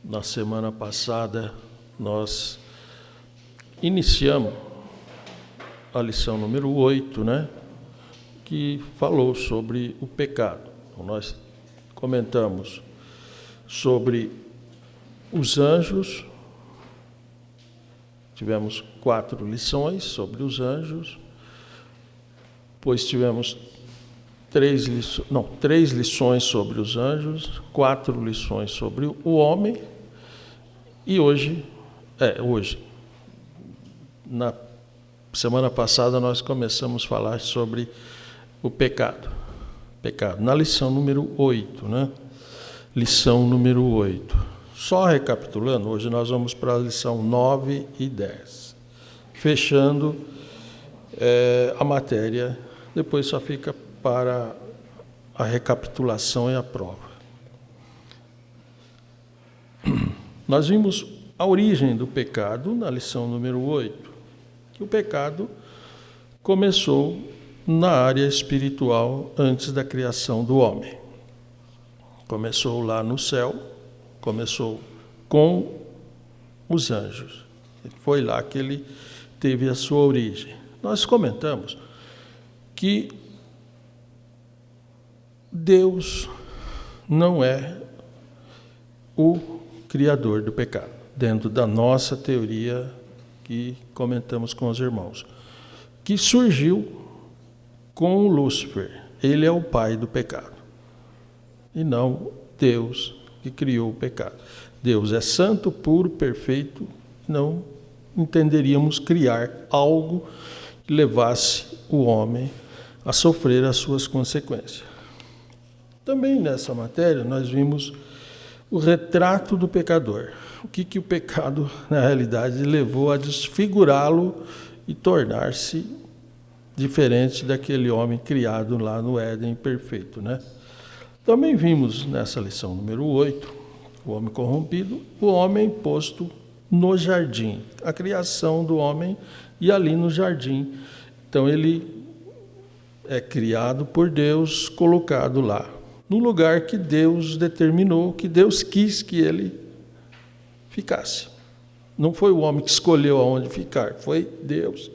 Na semana passada, nós iniciamos a lição número 8, né? Que falou sobre o pecado. Então, nós comentamos sobre os anjos, tivemos 4 lições sobre os anjos, depois tivemos 3 lições sobre os anjos, 4 lições sobre o homem, e hoje, na semana passada nós começamos a falar sobre o pecado, na lição número 8, né? Lição número 8. Só recapitulando, hoje nós vamos para a lição 9 e 10. Fechando a matéria, depois só fica para a recapitulação e a prova. Nós vimos a origem do pecado na lição número 8, que o pecado começou na área espiritual antes da criação do homem. Começou lá no céu, começou com os anjos. Foi lá que ele teve a sua origem. Nós comentamos que Deus não é o criador do pecado, dentro da nossa teoria que comentamos com os irmãos, que surgiu com Lúcifer. Ele é o pai do pecado, e não Deus que criou o pecado. Deus é santo, puro, perfeito, não entenderíamos criar algo que levasse o homem a sofrer as suas consequências. Também nessa matéria nós vimos o retrato do pecador. O que o pecado, na realidade, levou a desfigurá-lo e tornar-se diferente daquele homem criado lá no Éden perfeito, né? Também vimos nessa lição número 8, o homem corrompido, o homem posto no jardim, a criação do homem e ali no jardim. Então ele é criado por Deus, colocado lá, no lugar que Deus determinou, que Deus quis que ele ficasse. Não foi o homem que escolheu aonde ficar, foi Deus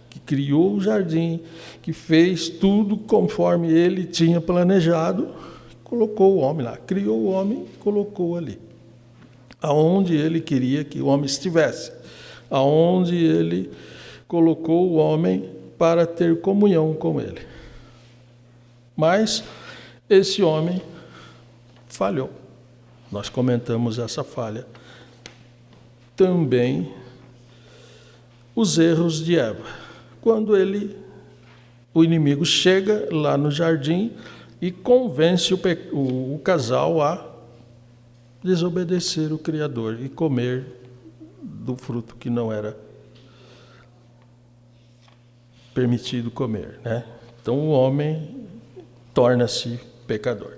que criou o jardim, que fez tudo conforme ele tinha planejado, colocou o homem lá, criou o homem e colocou ali, aonde ele queria que o homem estivesse, aonde ele colocou o homem para ter comunhão com ele. Mas esse homem falhou. Nós comentamos essa falha. Também os erros de Eva. Quando o inimigo chega lá no jardim e convence o casal a desobedecer o Criador e comer do fruto que não era permitido comer, né? Então o homem torna-se pecador.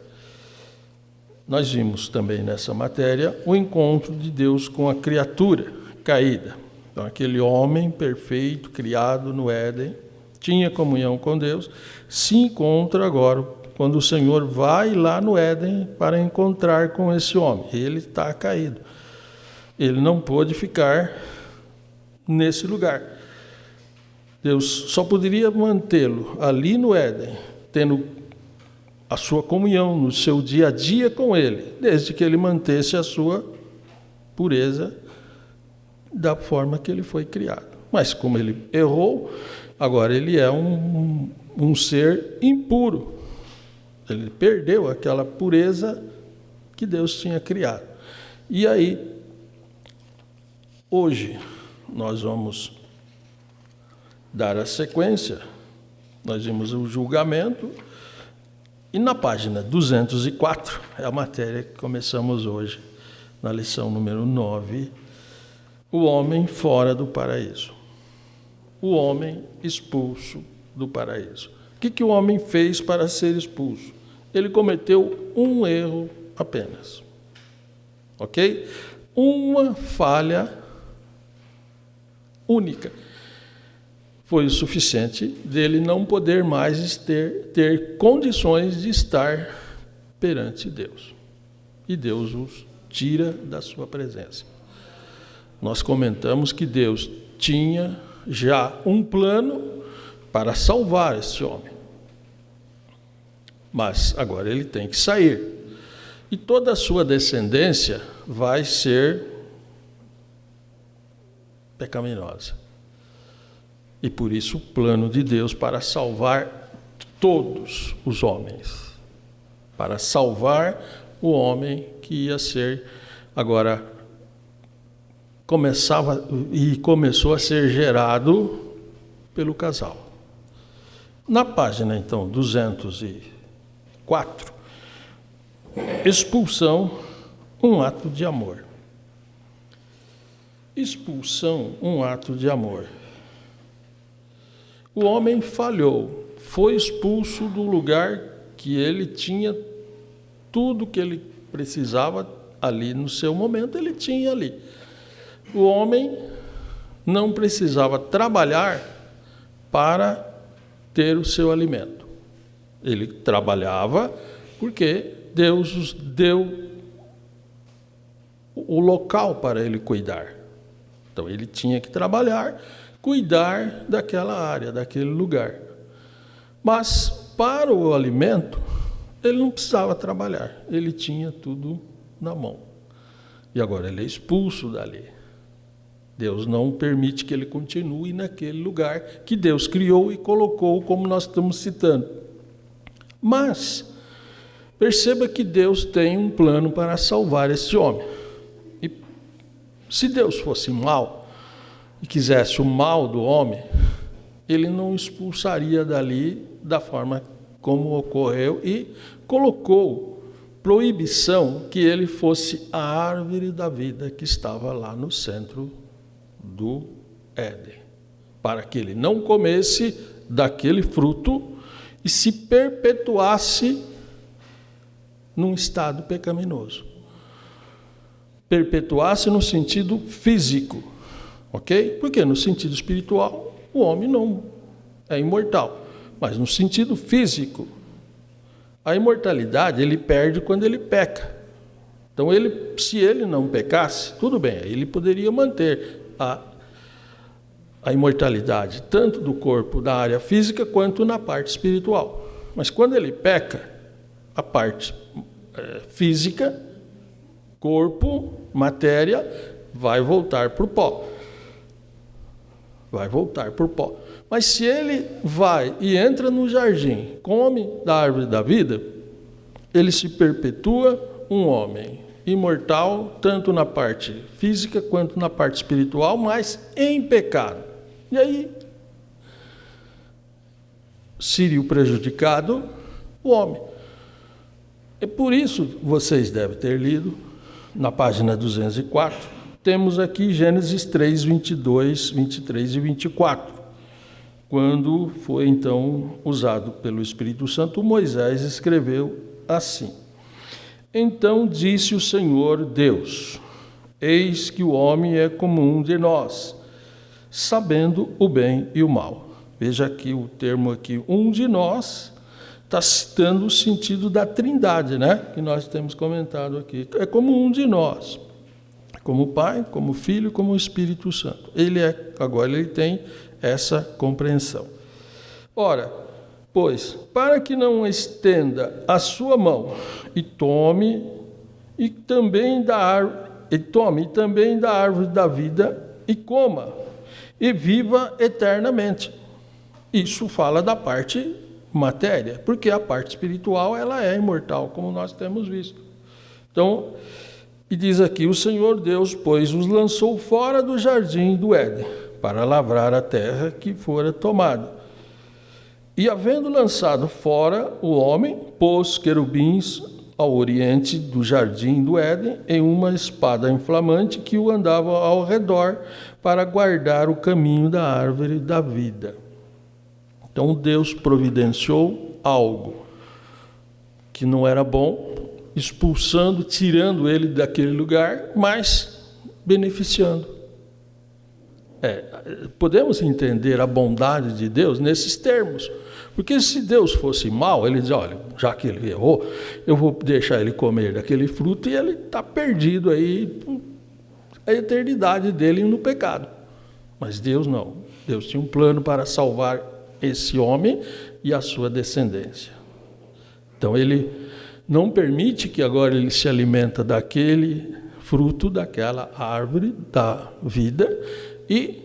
Nós vimos também nessa matéria o encontro de Deus com a criatura caída. Então aquele homem perfeito, criado no Éden, tinha comunhão com Deus, se encontra agora, quando o Senhor vai lá no Éden para encontrar com esse homem. Ele está caído. Ele não pôde ficar nesse lugar. Deus só poderia mantê-lo ali no Éden, tendo a sua comunhão no seu dia a dia com ele, desde que ele mantesse a sua pureza da forma que ele foi criado. Mas como ele errou, agora ele é um ser impuro. Ele perdeu aquela pureza que Deus tinha criado. E aí, hoje, nós vamos dar a sequência. Nós vimos o julgamento. E na página 204, é a matéria que começamos hoje, na lição número 9, o homem fora do paraíso. O homem expulso do paraíso. O que o homem fez para ser expulso? Ele cometeu um erro apenas. Ok? Uma falha única. Foi o suficiente dele não poder mais ter condições de estar perante Deus. E Deus os tira da sua presença. Nós comentamos que Deus tinha já um plano para salvar esse homem. Mas agora ele tem que sair. E toda a sua descendência vai ser pecaminosa. E por isso o plano de Deus para salvar todos os homens. Para salvar o homem que ia ser, agora começou a ser gerado pelo casal. Na página, então, 204, expulsão, um ato de amor. Expulsão, um ato de amor. O homem falhou, foi expulso do lugar que ele tinha tudo que ele precisava ali no seu momento, ele tinha ali. O homem não precisava trabalhar para ter o seu alimento. Ele trabalhava porque Deus deu o local para ele cuidar. Então ele tinha que trabalhar, cuidar daquela área, daquele lugar. Mas para o alimento, ele não precisava trabalhar, ele tinha tudo na mão. E agora ele é expulso dali. Deus não permite que ele continue naquele lugar que Deus criou e colocou, como nós estamos citando. Mas perceba que Deus tem um plano para salvar esse homem. E se Deus fosse mau e quisesse o mal do homem, ele não expulsaria dali da forma como ocorreu e colocou proibição que ele fosse a árvore da vida que estava lá no centro do Éden, para que ele não comesse daquele fruto e se perpetuasse num estado pecaminoso. Perpetuasse no sentido físico, ok? Porque no sentido espiritual o homem não é imortal, mas no sentido físico, a imortalidade ele perde quando ele peca. Então, se ele não pecasse, tudo bem, ele poderia manter a imortalidade, tanto do corpo, da área física, quanto na parte espiritual. Mas quando ele peca, a parte física, corpo, matéria, vai voltar para o pó. Vai voltar para o pó. Mas se ele vai e entra no jardim, come da árvore da vida, ele se perpetua um homem imortal, tanto na parte física quanto na parte espiritual, mas em pecado. E aí, seria o prejudicado o homem. E por isso, vocês devem ter lido, na página 204, temos aqui Gênesis 3, 22, 23 e 24. Quando foi, então, usado pelo Espírito Santo, Moisés escreveu assim: Então disse o Senhor Deus, eis que o homem é como um de nós, sabendo o bem e o mal. Veja aqui o termo aqui, um de nós, está citando o sentido da trindade, né? Que nós temos comentado aqui. É como um de nós, como Pai, como Filho, como Espírito Santo. Agora ele tem essa compreensão. Ora, pois, para que não estenda a sua mão e tome também da árvore da vida e coma e viva eternamente. Isso fala da parte matéria, porque a parte espiritual ela é imortal, como nós temos visto. Então, e diz aqui, o Senhor Deus, pois, os lançou fora do jardim do Éden, para lavrar a terra que fora tomada. E havendo lançado fora o homem, pôs querubins ao oriente do jardim do Éden, em uma espada inflamante que o andava ao redor, para guardar o caminho da árvore da vida. Então Deus providenciou algo que não era bom, expulsando, tirando ele daquele lugar, mas beneficiando. Podemos entender a bondade de Deus nesses termos. Porque se Deus fosse mau, ele diz, olha, já que ele errou, eu vou deixar ele comer daquele fruto e ele está perdido aí a eternidade dele no pecado. Mas Deus não. Deus tinha um plano para salvar esse homem e a sua descendência. Então ele não permite que agora ele se alimenta daquele fruto, daquela árvore da vida, e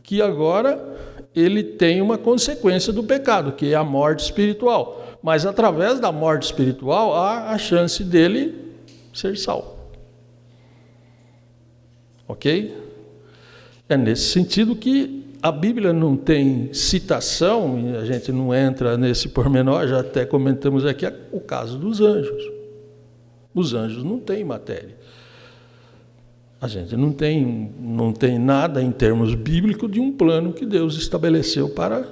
que agora ele tem uma consequência do pecado, que é a morte espiritual. Mas através da morte espiritual há a chance dele ser salvo. Ok? É nesse sentido que a Bíblia não tem citação, e a gente não entra nesse pormenor, já até comentamos aqui o caso dos anjos. Os anjos não têm matéria. A gente não tem nada em termos bíblicos de um plano que Deus estabeleceu para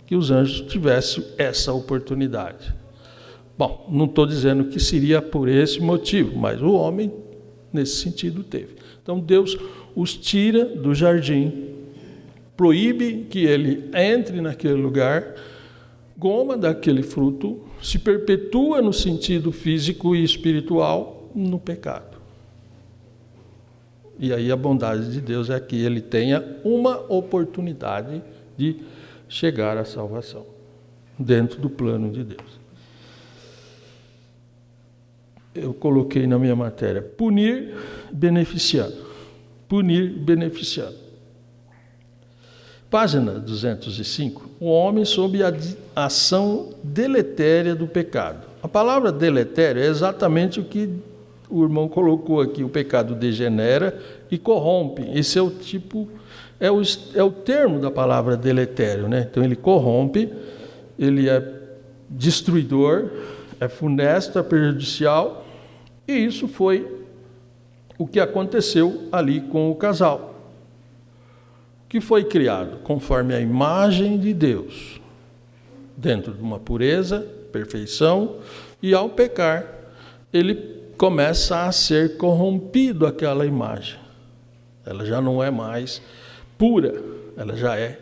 que os anjos tivessem essa oportunidade. Bom, não estou dizendo que seria por esse motivo, mas o homem, nesse sentido, teve. Então Deus os tira do jardim, proíbe que ele entre naquele lugar, coma daquele fruto, se perpetua no sentido físico e espiritual no pecado. E aí a bondade de Deus é que ele tenha uma oportunidade de chegar à salvação, dentro do plano de Deus. Eu coloquei na minha matéria, punir beneficiando. Punir beneficiando. Página 205, o homem sob a ação deletéria do pecado. A palavra deletério é exatamente o que o irmão colocou aqui, o pecado degenera e corrompe. Esse é o tipo, é o termo da palavra deletério, né? Então ele corrompe, ele é destruidor, é funesto, é prejudicial, e isso foi o que aconteceu ali com o casal, que foi criado conforme a imagem de Deus, dentro de uma pureza, perfeição, e ao pecar, ele começa a ser corrompido aquela imagem. Ela já não é mais pura, ela já é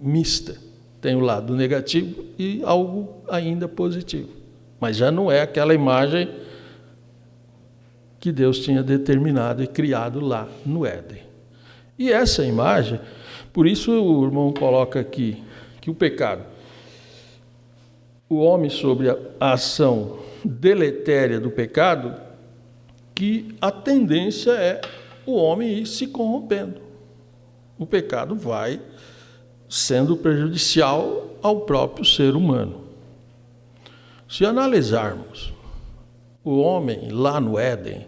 mista. Tem o lado negativo e algo ainda positivo. Mas já não é aquela imagem que Deus tinha determinado e criado lá no Éden. E essa imagem, por isso o irmão coloca aqui que o pecado, o homem sobre a ação deletéria do pecado, que a tendência é o homem ir se corrompendo. O pecado vai sendo prejudicial ao próprio ser humano. Se analisarmos, o homem lá no Éden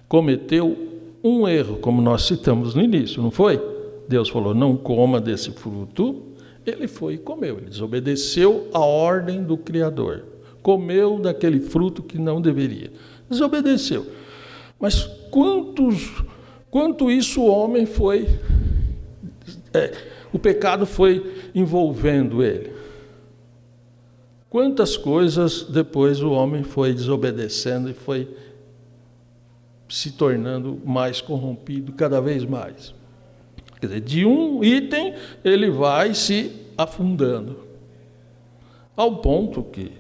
cometeu um erro, como nós citamos no início, não foi? Deus falou, não coma desse fruto, ele foi e comeu, ele desobedeceu a ordem do Criador. Comeu daquele fruto que não deveria. Desobedeceu. Mas quanto isso o homem foi... o pecado foi envolvendo ele. Quantas coisas depois o homem foi desobedecendo e foi se tornando mais corrompido cada vez mais. Quer dizer, de um item ele vai se afundando. Ao ponto que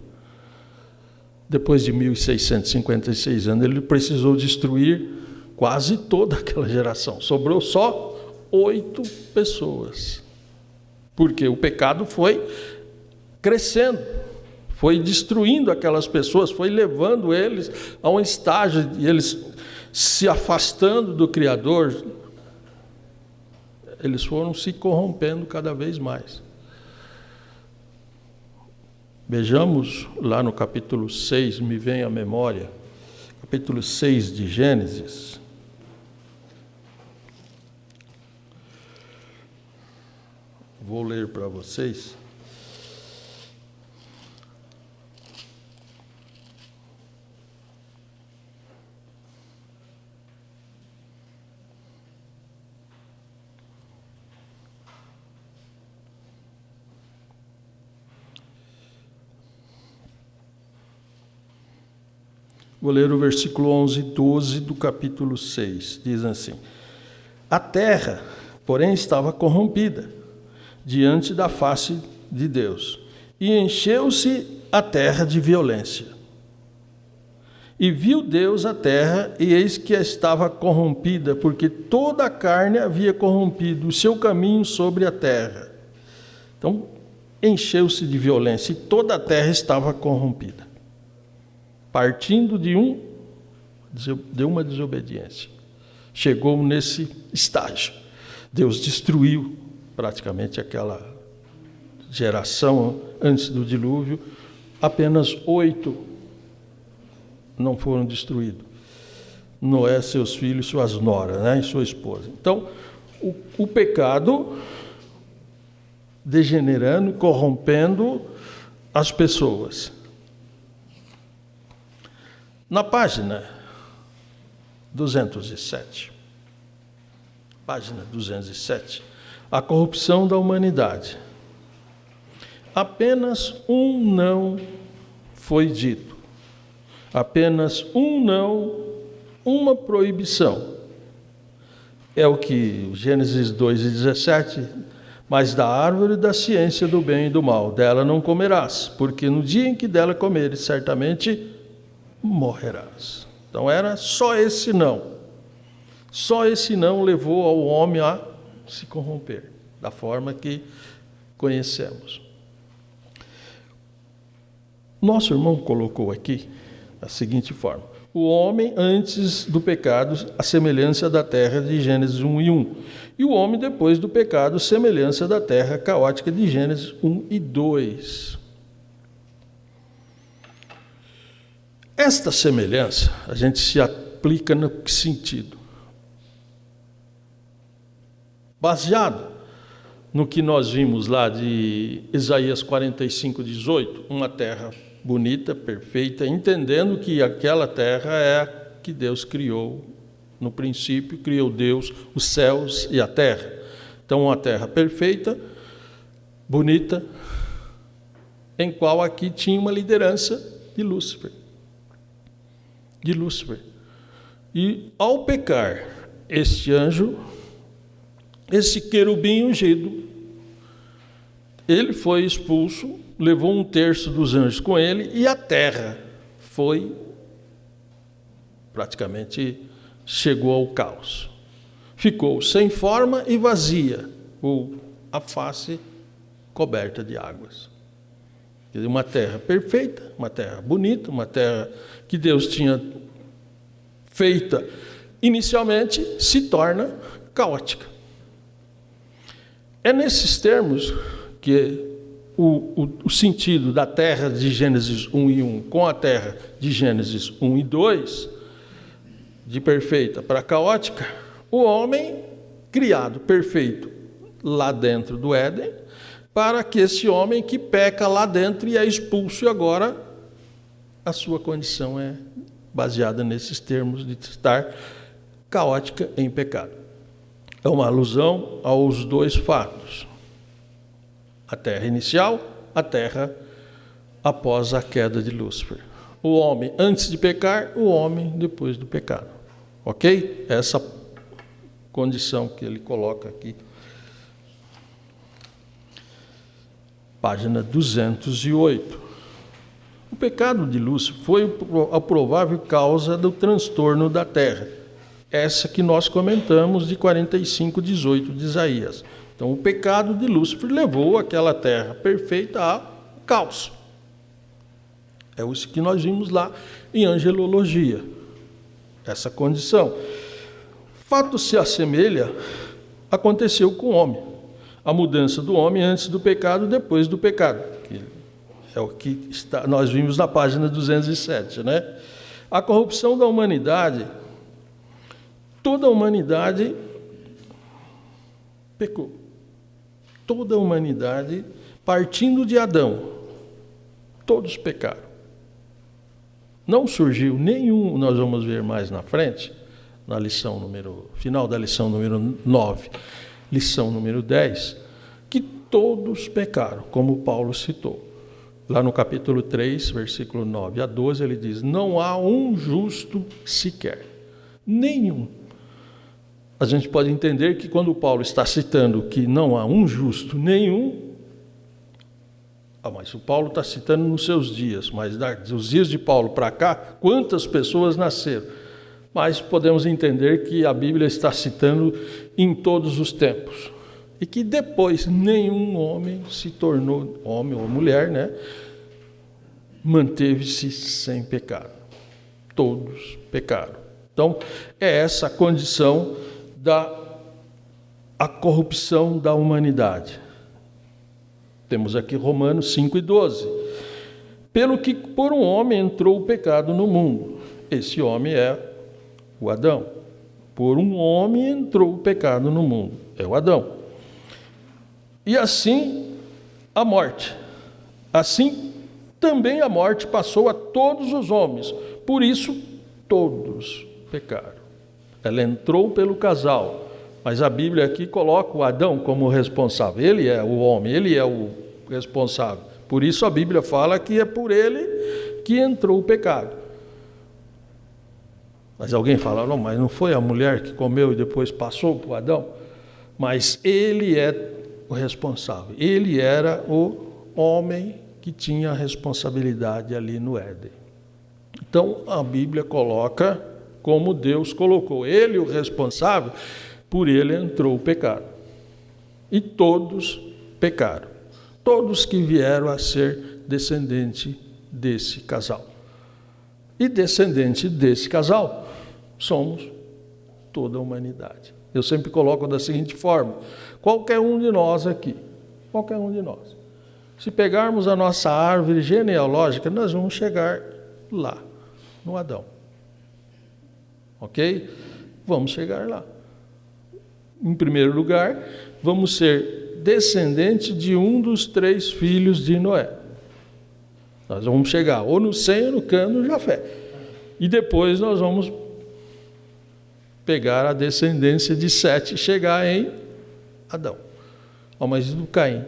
depois de 1656 anos, ele precisou destruir quase toda aquela geração. Sobrou só 8 pessoas. Porque o pecado foi crescendo, foi destruindo aquelas pessoas, foi levando eles a um estágio de eles se afastando do Criador. Eles foram se corrompendo cada vez mais. Vejamos lá no capítulo 6, me vem à memória, capítulo 6 de Gênesis. Vou ler para vocês. Vou ler o versículo 11 e 12 do capítulo 6. Diz assim: a terra porém estava corrompida diante da face de Deus. E encheu-se a terra de violência. E viu Deus a terra, e eis que estava corrompida, porque toda a carne havia corrompido o seu caminho sobre a terra. Então, encheu-se de violência, e toda a terra estava corrompida, partindo de uma desobediência. Chegou nesse estágio. Deus destruiu praticamente aquela geração antes do dilúvio. Apenas 8 não foram destruídos. Noé, seus filhos, suas noras, né, e sua esposa. Então, o pecado degenerando, corrompendo as pessoas. Na página 207, a corrupção da humanidade. Apenas um não foi dito. Apenas um não, uma proibição. É o que Gênesis 2:17, mas da árvore da ciência do bem e do mal, dela não comerás, porque no dia em que dela comeres, certamente morrerás. Então era só esse não. Só esse não levou ao homem a se corromper, da forma que conhecemos. Nosso irmão colocou aqui da seguinte forma: o homem antes do pecado, a semelhança da terra, de Gênesis 1:1. E o homem depois do pecado, semelhança da terra caótica, de Gênesis 1:2. Esta semelhança, a gente se aplica no que sentido? Baseado no que nós vimos lá de Isaías 45:18, uma terra bonita, perfeita, entendendo que aquela terra é a que Deus criou. No princípio, criou Deus os céus e a terra. Então, uma terra perfeita, bonita, em qual aqui tinha uma liderança de Lúcifer. E, ao pecar, este anjo, esse querubim ungido, ele foi expulso, levou 1/3 dos anjos com ele, e a terra foi, praticamente, chegou ao caos. Ficou sem forma e vazia, ou a face coberta de águas. Quer dizer, uma terra perfeita, uma terra bonita, uma terra que Deus tinha feita inicialmente, se torna caótica. É nesses termos que o sentido da terra de Gênesis 1:1 com a terra de Gênesis 1:2, de perfeita para caótica, o homem criado perfeito lá dentro do Éden, para que esse homem que peca lá dentro e é expulso, e agora a sua condição é baseada nesses termos de estar caótica em pecado. É uma alusão aos dois fatos: a terra inicial, a terra após a queda de Lúcifer. O homem antes de pecar, o homem depois do pecado. Ok? Essa condição que ele coloca aqui. Página 208. O pecado de Lúcifer foi a provável causa do transtorno da terra. Essa que nós comentamos de 45:18 de Isaías. Então, o pecado de Lúcifer levou aquela terra perfeita ao caos. É isso que nós vimos lá em angelologia. Essa condição. Fato se assemelha, aconteceu com o homem. A mudança do homem antes do pecado, depois do pecado. É o que nós vimos na página 207, né? A corrupção da humanidade. Toda a humanidade pecou. Toda a humanidade, partindo de Adão, todos pecaram. Não surgiu nenhum, nós vamos ver mais na frente, na final da lição número 9, lição número 10, que todos pecaram, como Paulo citou. Lá no capítulo 3, versículo 9 a 12, ele diz: não há um justo sequer, nenhum. a gente pode entender que quando Paulo está citando que não há um justo nenhum, mas o Paulo está citando nos seus dias, mas dos dias de Paulo para cá, quantas pessoas nasceram? Mas podemos entender que a Bíblia está citando em todos os tempos. E que depois nenhum homem se tornou, homem ou mulher, né? Manteve-se sem pecado. Todos pecaram. Então, é essa a condição da corrupção da humanidade. Temos aqui Romanos 5:12. Pelo que por um homem entrou o pecado no mundo. Esse homem é o Adão. Por um homem entrou o pecado no mundo. É o Adão. E assim a morte. Assim também a morte passou a todos os homens. Por isso todos pecaram. Ela entrou pelo casal. Mas a Bíblia aqui coloca o Adão como responsável. Ele é o homem, ele é o responsável. Por isso a Bíblia fala que é por ele que entrou o pecado. Mas alguém fala, não, mas não foi a mulher que comeu e depois passou para o Adão? Mas ele é o responsável. Ele era o homem que tinha a responsabilidade ali no Éden. Então a Bíblia coloca como Deus colocou. Ele o responsável. Por ele entrou o pecado. E todos pecaram. Todos que vieram a ser descendente desse casal. E descendente desse casal somos toda a humanidade. Eu sempre coloco da seguinte forma: qualquer um de nós aqui, qualquer um de nós, se pegarmos a nossa árvore genealógica, nós vamos chegar lá, no Adão. Ok? Vamos chegar lá. Em primeiro lugar, vamos ser descendentes de um dos 3 filhos de Noé. Nós vamos chegar ou no Sem, no Cã, no Jafé. E depois nós vamos pegar a descendência de Sete e chegar em Adão. Mas do Caim.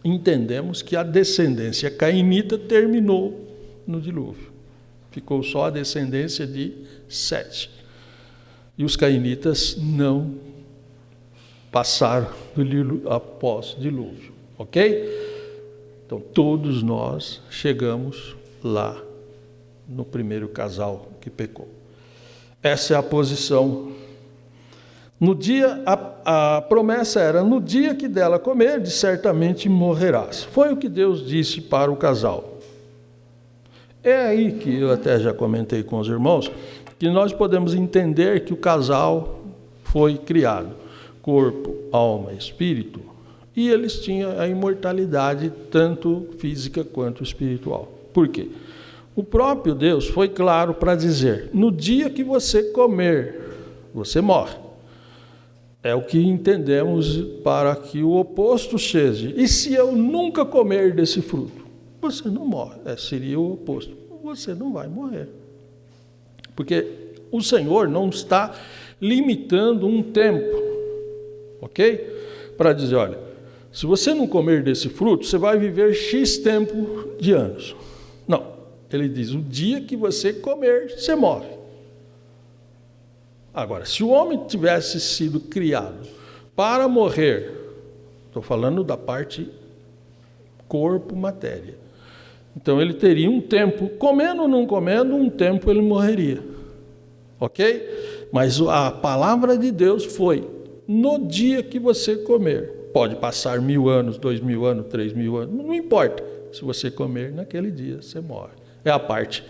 Entendemos que a descendência cainita terminou no dilúvio. Ficou só a descendência de Sete. E os cainitas não passaram após o dilúvio, ok? Então todos nós chegamos lá no primeiro casal que pecou. Essa é a posição. No dia, a promessa era, no dia que dela comerdes, certamente morrerás. Foi o que Deus disse para o casal. É aí que eu até já comentei com os irmãos, que nós podemos entender que o casal foi criado. Corpo, alma, espírito, e eles tinham a imortalidade tanto física quanto espiritual. Por quê? O próprio Deus foi claro para dizer, no dia que você comer, você morre. É o que entendemos para que o oposto seja. E se eu nunca comer desse fruto? Você não morre. Seria o oposto. Você não vai morrer. Porque o Senhor não está limitando um tempo. Ok? Para dizer, olha, se você não comer desse fruto, você vai viver X tempo de anos. Não. Ele diz, o dia que você comer, você morre. Agora, se o homem tivesse sido criado para morrer, estou falando da parte corpo, matéria. Então ele teria um tempo, comendo ou não comendo, um tempo ele morreria. Ok? Mas a palavra de Deus foi, no dia que você comer, pode passar 1000 anos, 2000 anos, 3000 anos, não importa. Se você comer naquele dia, você morre. É a parte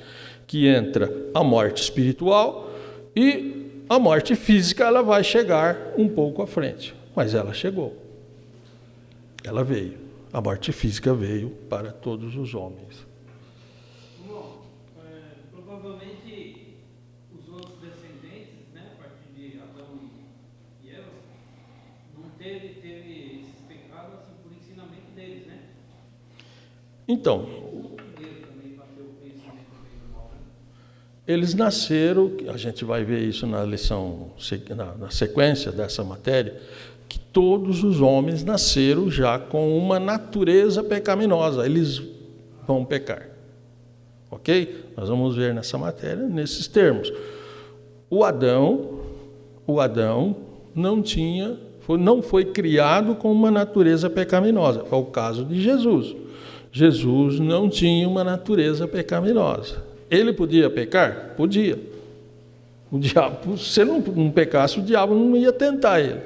que entra a morte espiritual e a morte física, ela vai chegar um pouco à frente. Mas ela chegou. Ela veio. A morte física veio para todos os homens. Bom, provavelmente os outros descendentes, né, a partir de Adão e Eva, não teve esses pecados assim, por ensinamento deles, né? Então, eles nasceram, a gente vai ver isso na lição, na sequência dessa matéria, que todos os homens nasceram já com uma natureza pecaminosa, eles vão pecar. Ok? Nós vamos ver nessa matéria, nesses termos. O Adão, o Adão não foi criado com uma natureza pecaminosa. É o caso de Jesus. Jesus não tinha uma natureza pecaminosa. Ele podia pecar? Podia. O diabo, se ele não pecasse, o diabo não ia tentar ele.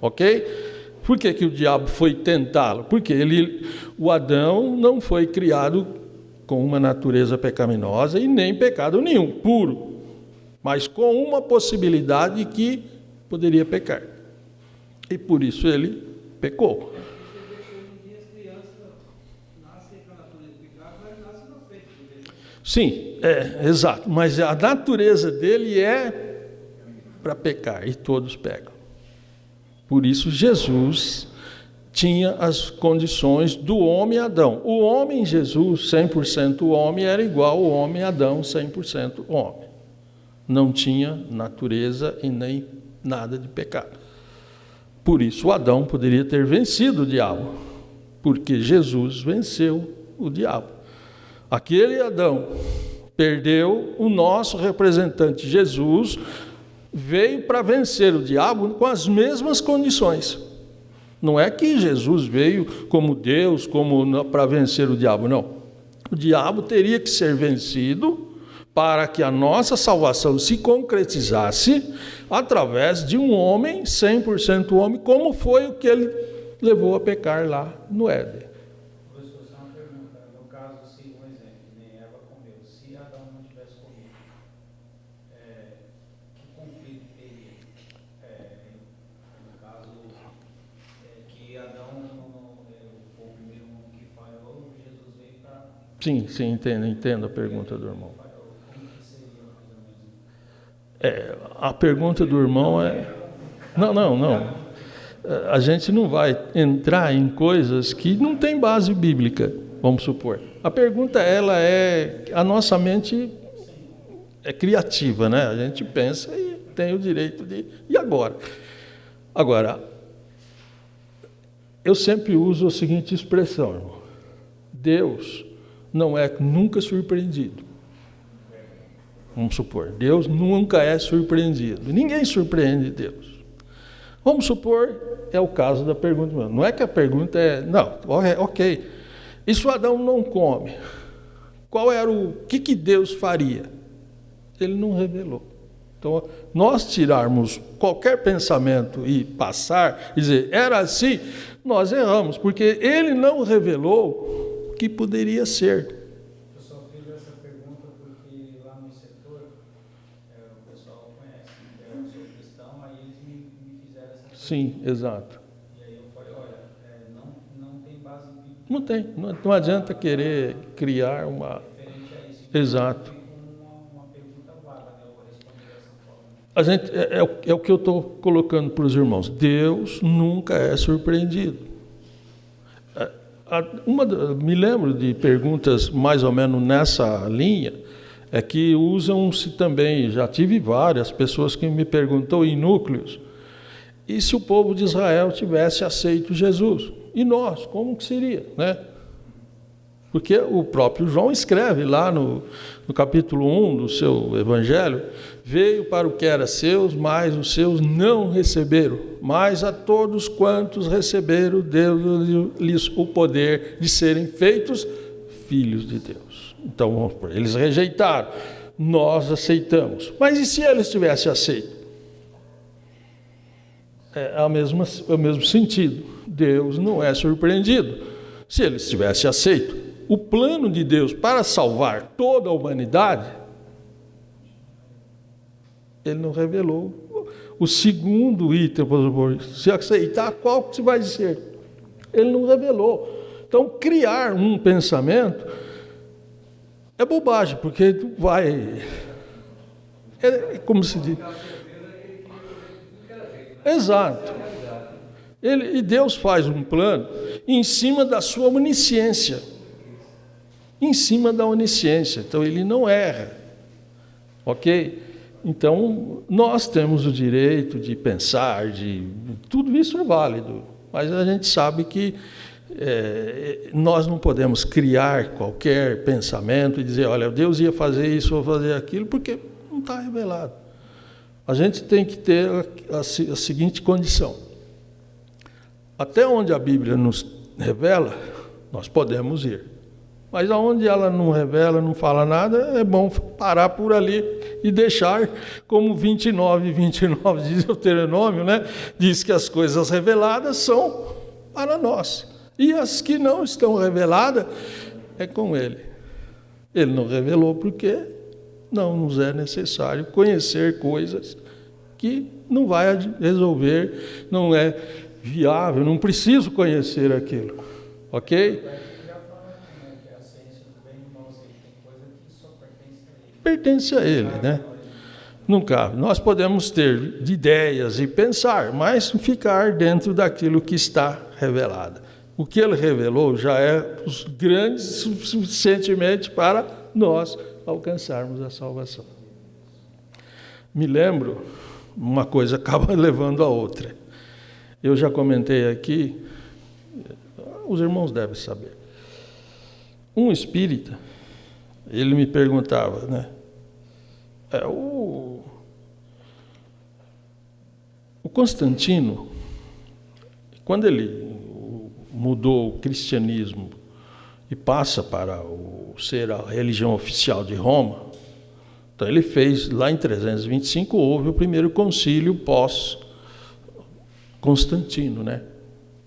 Ok? Por que o diabo foi tentá-lo? Porque o Adão não foi criado com uma natureza pecaminosa e nem pecado nenhum, puro. Mas com uma possibilidade que poderia pecar. E por isso ele pecou. Sim, exato. Mas a natureza dele é para pecar, e todos pecam. Por isso Jesus tinha as condições do homem Adão. O homem Jesus, 100% homem, era igual ao homem Adão, 100% homem. Não tinha natureza e nem nada de pecado. Por isso Adão poderia ter vencido o diabo, porque Jesus venceu o diabo. Aquele Adão perdeu, o nosso representante Jesus veio para vencer o diabo com as mesmas condições. Não é que Jesus veio como Deus, como para vencer o diabo, não. O diabo teria que ser vencido para que a nossa salvação se concretizasse através de um homem, 100% homem, como foi o que ele levou a pecar lá no Éden. Professor, só uma pergunta. No caso, se um exemplo, que nem Eva comeu, se Adão não tivesse comido, que conflito teria? No caso, que Adão foi o primeiro homem que falhou, Jesus veio para... Sim, entendo a pergunta do irmão. A pergunta do irmão é... Não. A gente não vai entrar em coisas que não tem base bíblica, vamos supor. A pergunta, a nossa mente é criativa, né? A gente pensa e tem o direito de... E agora? Agora, eu sempre uso a seguinte expressão, irmão. Deus não é nunca surpreendido. Vamos supor, Deus nunca é surpreendido. Ninguém surpreende Deus. Vamos supor, é o caso da pergunta. Não é que a pergunta não, ok. E se o Adão não come? Qual era o que Deus faria? Ele não revelou. Então, nós tirarmos qualquer pensamento e passar, e dizer, era assim, nós erramos, porque ele não revelou o que poderia ser. Sim, exato. E aí eu falei, olha, não tem base bíblica. Não tem, não adianta querer criar uma... Referente a isso. Exato. Uma pergunta vaga, né? Eu vou responder dessa forma. A gente, é o que eu estou colocando para os irmãos. Deus nunca é surpreendido. Me lembro de perguntas mais ou menos nessa linha, que usam-se também, já tive várias pessoas que me perguntou em núcleos, e se o povo de Israel tivesse aceito Jesus? E nós, como que seria, né? Porque o próprio João escreve lá no capítulo 1 do seu evangelho, veio para o que era seus, mas os seus não receberam. Mas a todos quantos receberam, deu-lhes o poder de serem feitos filhos de Deus. Então, eles rejeitaram, nós aceitamos. Mas e se eles tivessem aceito? É o mesmo sentido. Deus não é surpreendido. Se eles tivessem aceito o plano de Deus para salvar toda a humanidade, ele não revelou. O segundo item, se aceitar, qual que se vai dizer? Ele não revelou. Então, criar um pensamento é bobagem, porque vai... como se diz... Exato. E Deus faz um plano em cima da sua onisciência. Em cima da onisciência. Então, ele não erra. Ok? Então, nós temos o direito de pensar, tudo isso é válido. Mas a gente sabe que nós não podemos criar qualquer pensamento e dizer, olha, Deus ia fazer isso ou fazer aquilo, porque não está revelado. a gente tem que ter a seguinte condição. Até onde a Bíblia nos revela, nós podemos ir. Mas aonde ela não revela, não fala nada, é bom parar por ali e deixar, como 29 diz o Deuteronômio, né? Diz que as coisas reveladas são para nós. E as que não estão reveladas, é com Ele. Ele não revelou porque não nos é necessário conhecer coisas que não vai resolver, não é viável, não preciso conhecer aquilo. Ok? Pertence a Ele, né? Não cabe. Nós podemos ter ideias e pensar, mas ficar dentro daquilo que está revelado. O que Ele revelou já é grande suficientemente para nós alcançarmos a salvação. Me lembro, uma coisa acaba levando a outra. Eu já comentei aqui, os irmãos devem saber. Um espírita, ele me perguntava, né? O Constantino, quando ele mudou o cristianismo e passa para ser a religião oficial de Roma, então ele fez, lá em 325, houve o primeiro concílio pós-Constantino, né?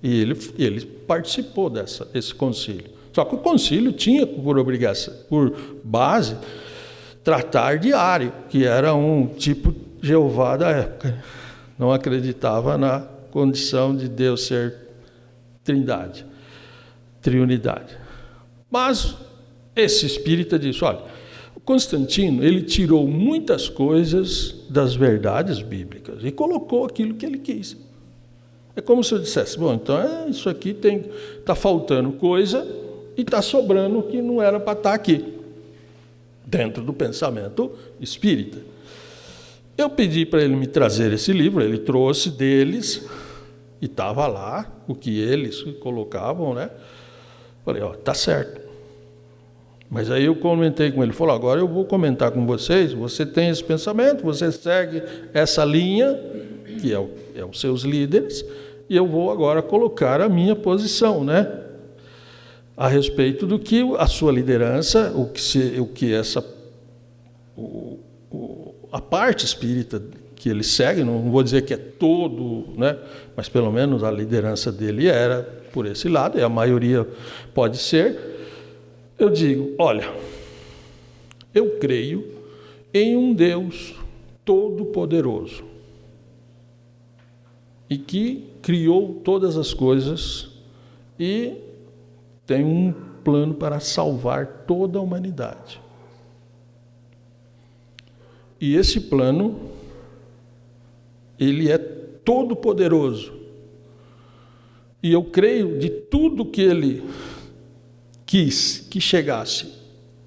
E ele participou desse concílio. Só que o concílio tinha por obrigação, por base, tratar de Ário, que era um tipo Jeová da época. Não acreditava na condição de Deus ser trindade, triunidade. Mas esse espírita disse, olha, o Constantino, ele tirou muitas coisas das verdades bíblicas e colocou aquilo que ele quis. É como se eu dissesse, bom, então isso aqui está faltando coisa e está sobrando o que não era para estar aqui, dentro do pensamento espírita. Eu pedi para ele me trazer esse livro, ele trouxe deles, e estava lá o que eles colocavam, né? Falei, está certo. Mas aí eu comentei com ele, falou, agora eu vou comentar com vocês, você tem esse pensamento, você segue essa linha, que é os seus líderes, e eu vou agora colocar a minha posição, né? A respeito do que a sua liderança, a parte espírita que ele segue, não vou dizer que é todo, né? Mas pelo menos a liderança dele era por esse lado, e a maioria pode ser. Eu digo, olha, eu creio em um Deus todo-poderoso e que criou todas as coisas e tem um plano para salvar toda a humanidade. E esse plano, ele é todo-poderoso. E eu creio de tudo que ele quis que chegasse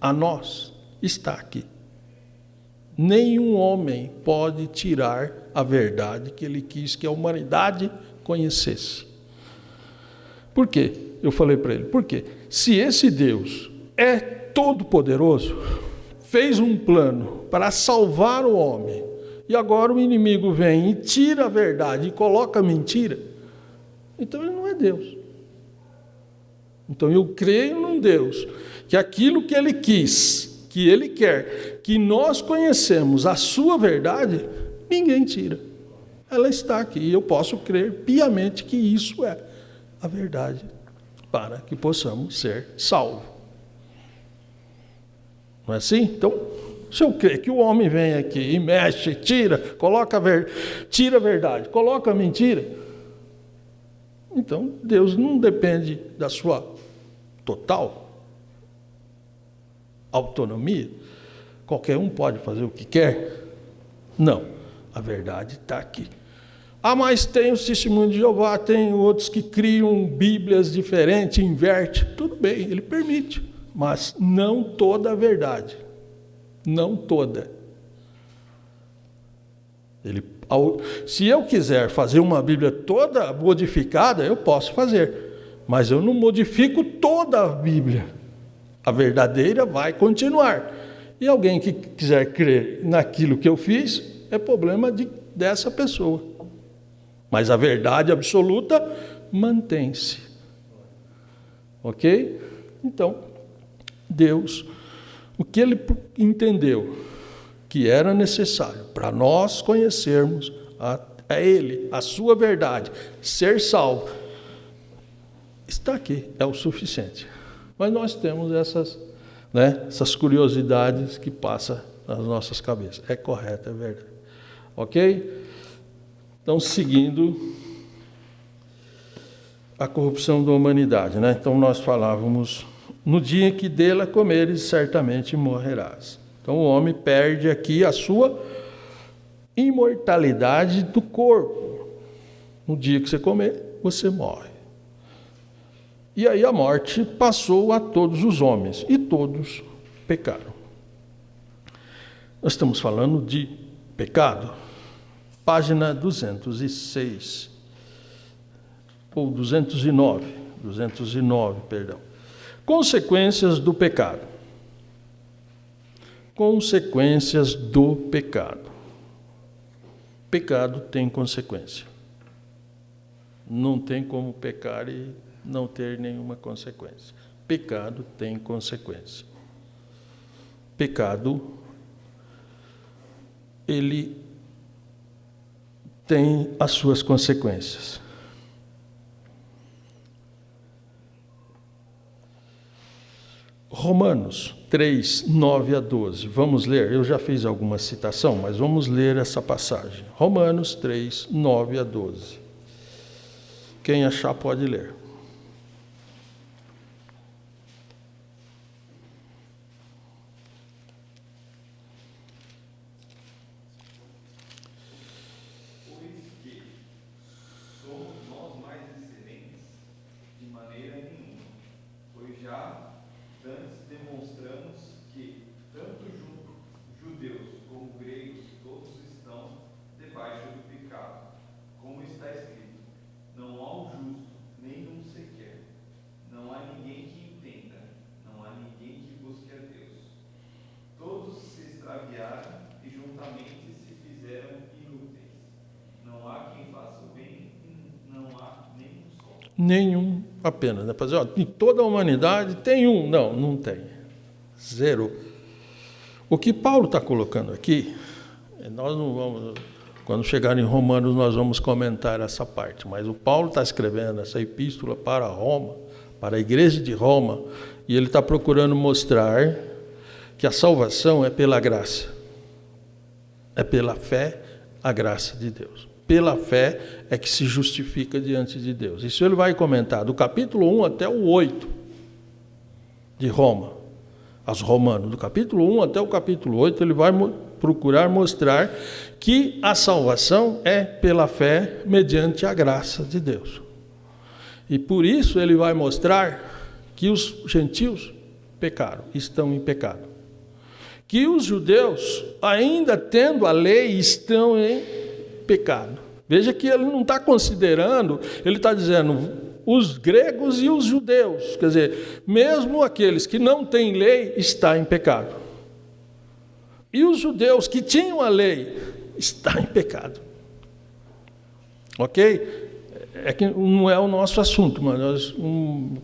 a nós, está aqui. Nenhum homem pode tirar a verdade que ele quis que a humanidade conhecesse. Por quê? Eu falei para ele, por quê? Se esse Deus é todo-poderoso, fez um plano para salvar o homem, e agora o inimigo vem e tira a verdade e coloca a mentira, então ele não é Deus. Então eu creio num Deus que aquilo que ele quis, que ele quer, que nós conhecemos a sua verdade, ninguém tira. Ela está aqui e eu posso crer piamente que isso é a verdade para que possamos ser salvos. Não é assim? Então, se eu crer que o homem vem aqui e mexe, tira a verdade, coloca a mentira, então Deus não depende da sua total autonomia. Qualquer um pode fazer o que quer? Não, a verdade está aqui. Mas tem os testemunhos de Jeová, tem outros que criam bíblias diferentes, inverte. Tudo bem, ele permite, mas não toda a verdade. Não toda. Se eu quiser fazer uma Bíblia toda modificada, eu posso fazer, mas eu não modifico toda a Bíblia. A verdadeira vai continuar. E alguém que quiser crer naquilo que eu fiz, é problema dessa pessoa. Mas a verdade absoluta mantém-se. Ok? Então, Deus, o que Ele entendeu que era necessário para nós conhecermos a Ele, a sua verdade, ser salvo, está aqui, é o suficiente. Mas nós temos essas curiosidades que passam nas nossas cabeças. É correto, é verdade. Ok? Então, seguindo a corrupção da humanidade, né? Então, nós falávamos, no dia que dela comeres, certamente morrerás. Então, o homem perde aqui a sua imortalidade do corpo. No dia que você comer, você morre. E aí a morte passou a todos os homens, e todos pecaram. Nós estamos falando de pecado. Página 206, ou 209, perdão. Consequências do pecado. Consequências do pecado. Pecado tem consequência. Não tem como pecar e não ter nenhuma consequência. Pecado tem consequência. Pecado, ele tem as suas consequências. Romanos 3, 9 a 12. Vamos ler, eu já fiz alguma citação, mas vamos ler essa passagem. Romanos 3, 9 a 12. Quem achar pode ler. Nenhum apenas. Né? Fazer, ó, em toda a humanidade tem um. Não, não tem. Zero. O que Paulo está colocando aqui, nós não vamos, quando chegar em Romanos, nós vamos comentar essa parte, mas o Paulo está escrevendo essa epístola para Roma, para a igreja de Roma, e ele está procurando mostrar que a salvação é pela graça. É pela fé a graça de Deus. Pela fé é que se justifica diante de Deus. Isso ele vai comentar do capítulo 1 até o 8 de Roma. Aos Romanos, do capítulo 1 até o capítulo 8, ele vai procurar mostrar que a salvação é pela fé mediante a graça de Deus. E por isso ele vai mostrar que os gentios pecaram, estão em pecado. Que os judeus, ainda tendo a lei, estão em pecado. Veja que ele não está considerando, ele está dizendo os gregos e os judeus, quer dizer, mesmo aqueles que não têm lei, está em pecado. E os judeus que tinham a lei, está em pecado. Ok? É que não é o nosso assunto, mas nós,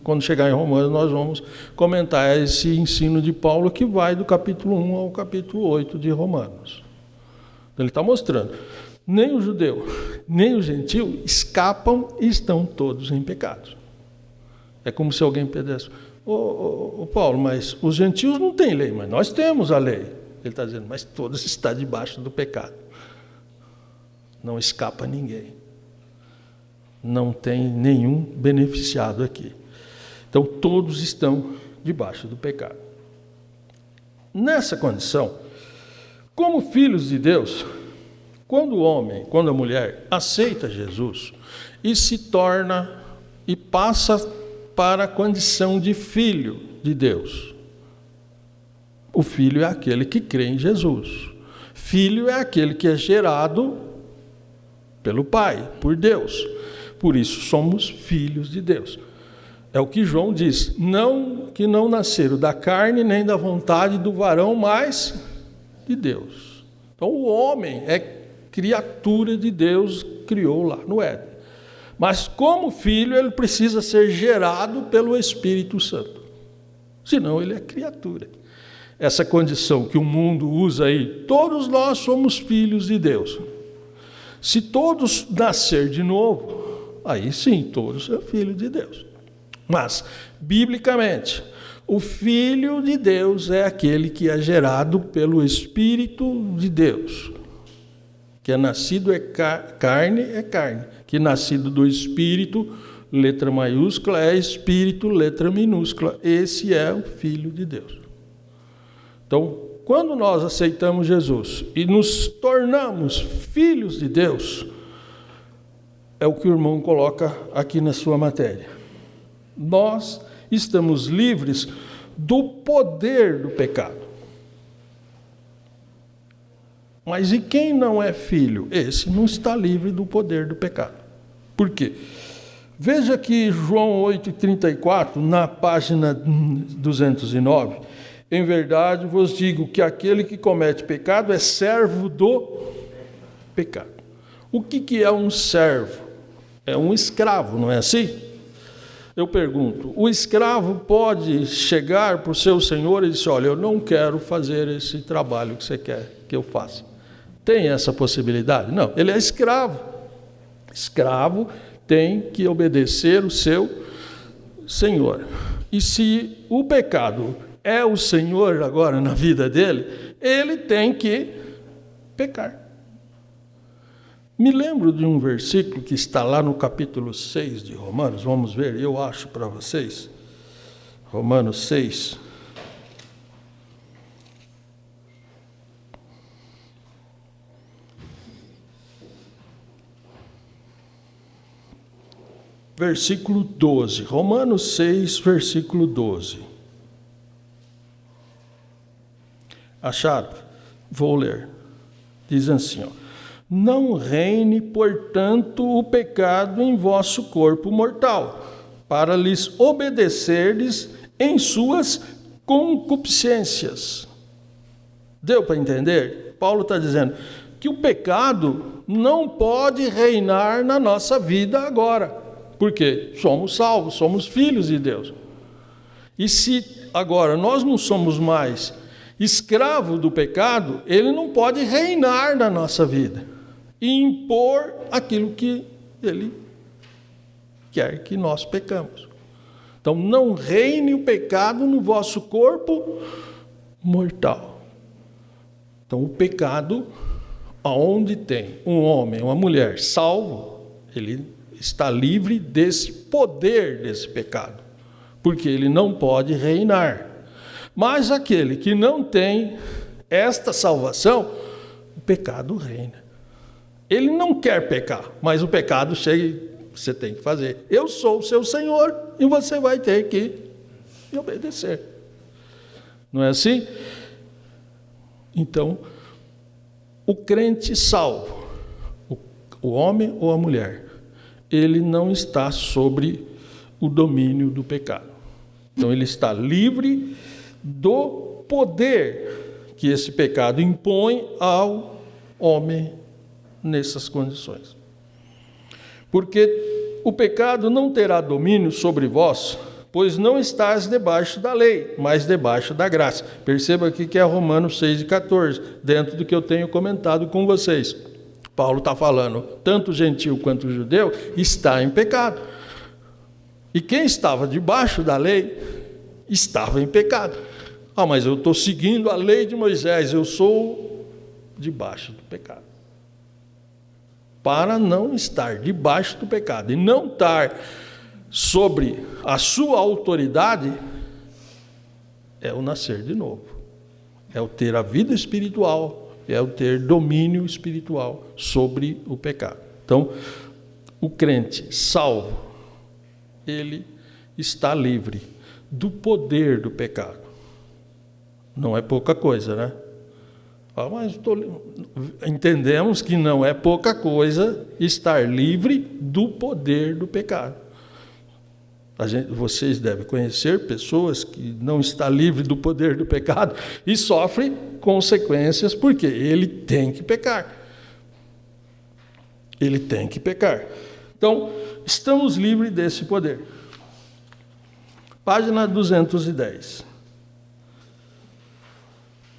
quando chegar em Romanos, nós vamos comentar esse ensino de Paulo que vai do capítulo 1 ao capítulo 8 de Romanos. Ele está mostrando. Nem o judeu, nem o gentio escapam e estão todos em pecado. É como se alguém pedisse, ô Paulo, mas os gentios não têm lei, mas nós temos a lei. Ele está dizendo, mas todos estão debaixo do pecado. Não escapa ninguém. Não tem nenhum beneficiado aqui. Então, todos estão debaixo do pecado. Nessa condição, como filhos de Deus, quando o homem, quando a mulher aceita Jesus e se torna e passa para a condição de filho de Deus. O filho é aquele que crê em Jesus. Filho é aquele que é gerado pelo Pai, por Deus. Por isso somos filhos de Deus. É o que João diz, que não nasceram da carne nem da vontade do varão, mas de Deus. Então o homem é criatura de Deus, criou lá no Éden. Mas como filho, ele precisa ser gerado pelo Espírito Santo. Senão ele é criatura. Essa condição que o mundo usa aí, todos nós somos filhos de Deus. Se todos nascer de novo, aí sim, todos são filhos de Deus. Mas, biblicamente, o Filho de Deus é aquele que é gerado pelo Espírito de Deus. Que é nascido é carne, que é nascido do Espírito, letra maiúscula, é Espírito, letra minúscula. Esse é o Filho de Deus. Então, quando nós aceitamos Jesus e nos tornamos filhos de Deus, é o que o irmão coloca aqui na sua matéria. Nós estamos livres do poder do pecado. Mas e quem não é filho? Esse não está livre do poder do pecado. Por quê? Veja que João 8,34, na página 209, em verdade vos digo que aquele que comete pecado é servo do pecado. O que é um servo? É um escravo, não é assim? Eu pergunto, o escravo pode chegar para o seu senhor e dizer, olha, eu não quero fazer esse trabalho que você quer que eu faça. Tem essa possibilidade? Não, ele é escravo. Escravo tem que obedecer o seu senhor. E se o pecado é o senhor agora na vida dele, ele tem que pecar. Me lembro de um versículo que está lá no capítulo 6 de Romanos, vamos ver, eu acho para vocês. Romanos 6. Versículo 12. Romanos 6, versículo 12. Acharam? Vou ler. Diz assim, ó. Não reine, portanto, o pecado em vosso corpo mortal, para lhes obedecerdes em suas concupiscências. Deu para entender? Paulo está dizendo que o pecado não pode reinar na nossa vida agora. Por quê? Somos salvos, somos filhos de Deus. E se agora nós não somos mais escravos do pecado, ele não pode reinar na nossa vida e impor aquilo que ele quer que nós pecamos. Então, não reine o pecado no vosso corpo mortal. Então, o pecado, aonde tem um homem, uma mulher salvo, ele está livre desse poder desse pecado, porque ele não pode reinar. Mas aquele que não tem esta salvação, o pecado reina. Ele não quer pecar, mas o pecado chega, você tem que fazer. Eu sou o seu Senhor e você vai ter que me obedecer. Não é assim? Então, o crente salvo, o homem ou a mulher, ele não está sobre o domínio do pecado. Então, ele está livre do poder que esse pecado impõe ao homem nessas condições. Porque o pecado não terá domínio sobre vós, pois não estás debaixo da lei, mas debaixo da graça. Perceba aqui que é Romanos 6,14, dentro do que eu tenho comentado com vocês. Paulo está falando, tanto o gentil quanto o judeu está em pecado. E quem estava debaixo da lei estava em pecado. Ah, mas eu estou seguindo a lei de Moisés, eu sou debaixo do pecado. Para não estar debaixo do pecado e não estar sobre a sua autoridade, é o nascer de novo. É o ter a vida espiritual, é o ter domínio espiritual sobre o pecado. Então, o crente salvo, ele está livre do poder do pecado. Não é pouca coisa, né? Ah, mas entendemos que não é pouca coisa estar livre do poder do pecado. Vocês devem conhecer pessoas que não estão livres do poder do pecado e sofrem consequências porque ele tem que pecar. Ele tem que pecar. Então, estamos livres desse poder. Página 210.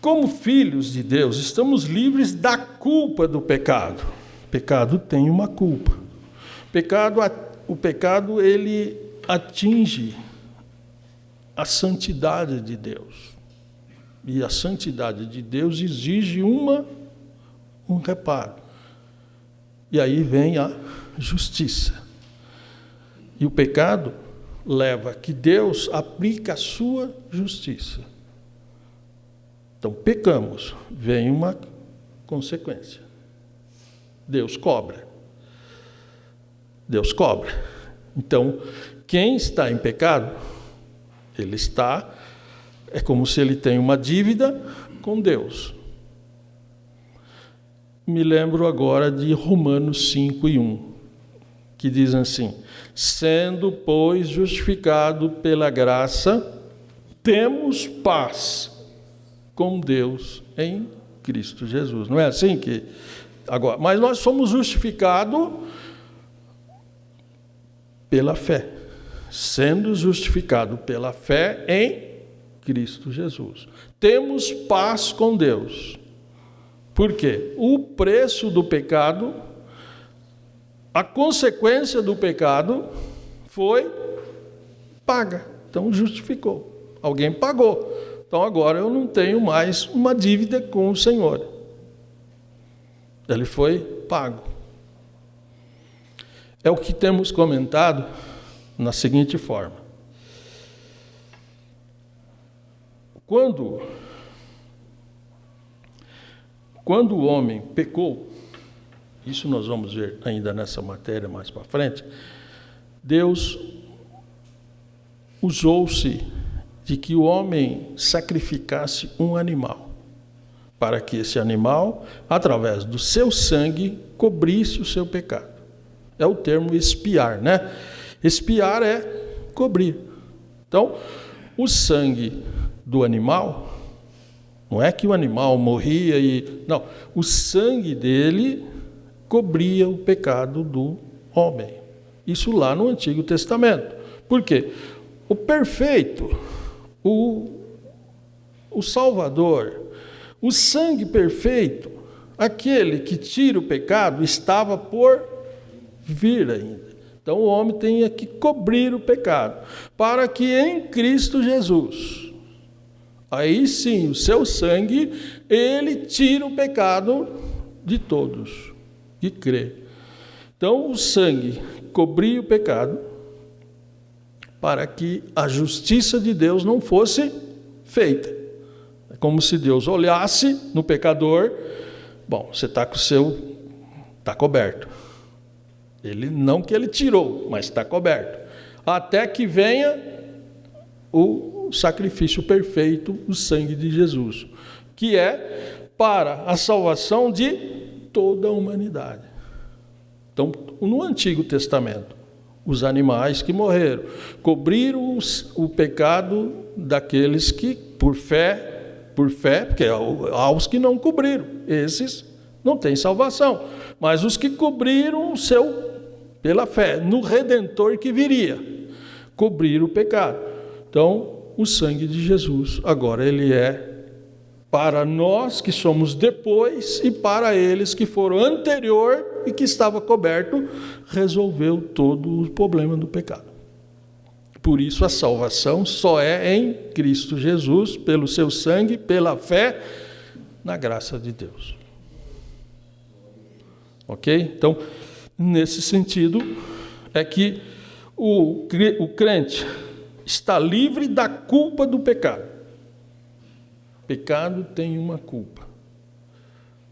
Como filhos de Deus, estamos livres da culpa do pecado. O pecado tem uma culpa. O pecado, ele atinge a santidade de Deus. E a santidade de Deus exige um reparo. E aí vem a justiça. E o pecado leva a que Deus aplique a sua justiça. Então, pecamos, vem uma consequência. Deus cobra. Deus cobra. Então, quem está em pecado, é como se ele tem uma dívida com Deus. Me lembro agora de Romanos 5:1, que diz assim: sendo, pois, justificado pela graça, temos paz com Deus em Cristo Jesus. Não é assim que agora? Mas nós somos justificados pela fé. Sendo justificado pela fé em Cristo Jesus. Temos paz com Deus. Por quê? O preço do pecado, a consequência do pecado foi paga. Então justificou. Alguém pagou. Então agora eu não tenho mais uma dívida com o Senhor. Ele foi pago. É o que temos comentado na seguinte forma. Quando o homem pecou, isso nós vamos ver ainda nessa matéria mais para frente, Deus usou-se de que o homem sacrificasse um animal, para que esse animal, através do seu sangue, cobrisse o seu pecado. É o termo expiar, né? Expiar é cobrir. Então, o sangue do animal, não é que o animal morria e... Não, o sangue dele cobria o pecado do homem. Isso lá no Antigo Testamento. Por quê? O perfeito, o Salvador, o sangue perfeito, aquele que tira o pecado, estava por vir ainda. Então o homem tem que cobrir o pecado, para que em Cristo Jesus, aí sim, o seu sangue, ele tira o pecado de todos que crê. Então o sangue cobria o pecado, para que a justiça de Deus não fosse feita. É como se Deus olhasse no pecador, bom, você está com o seu, está coberto. Ele não que ele tirou, mas está coberto. Até que venha o sacrifício perfeito, o sangue de Jesus, que é para a salvação de toda a humanidade. Então, no Antigo Testamento, os animais que morreram cobriram o pecado daqueles que, por fé, porque há os que não cobriram, esses não têm salvação, mas os que cobriram pela fé, no Redentor que viria, cobriram o pecado. Então, o sangue de Jesus, agora ele é para nós que somos depois e para eles que foram anterior e que estava coberto, resolveu todo o problema do pecado. Por isso a salvação só é em Cristo Jesus, pelo seu sangue, pela fé, na graça de Deus. Ok? Então, nesse sentido, é que o crente está livre da culpa do pecado. Pecado tem uma culpa.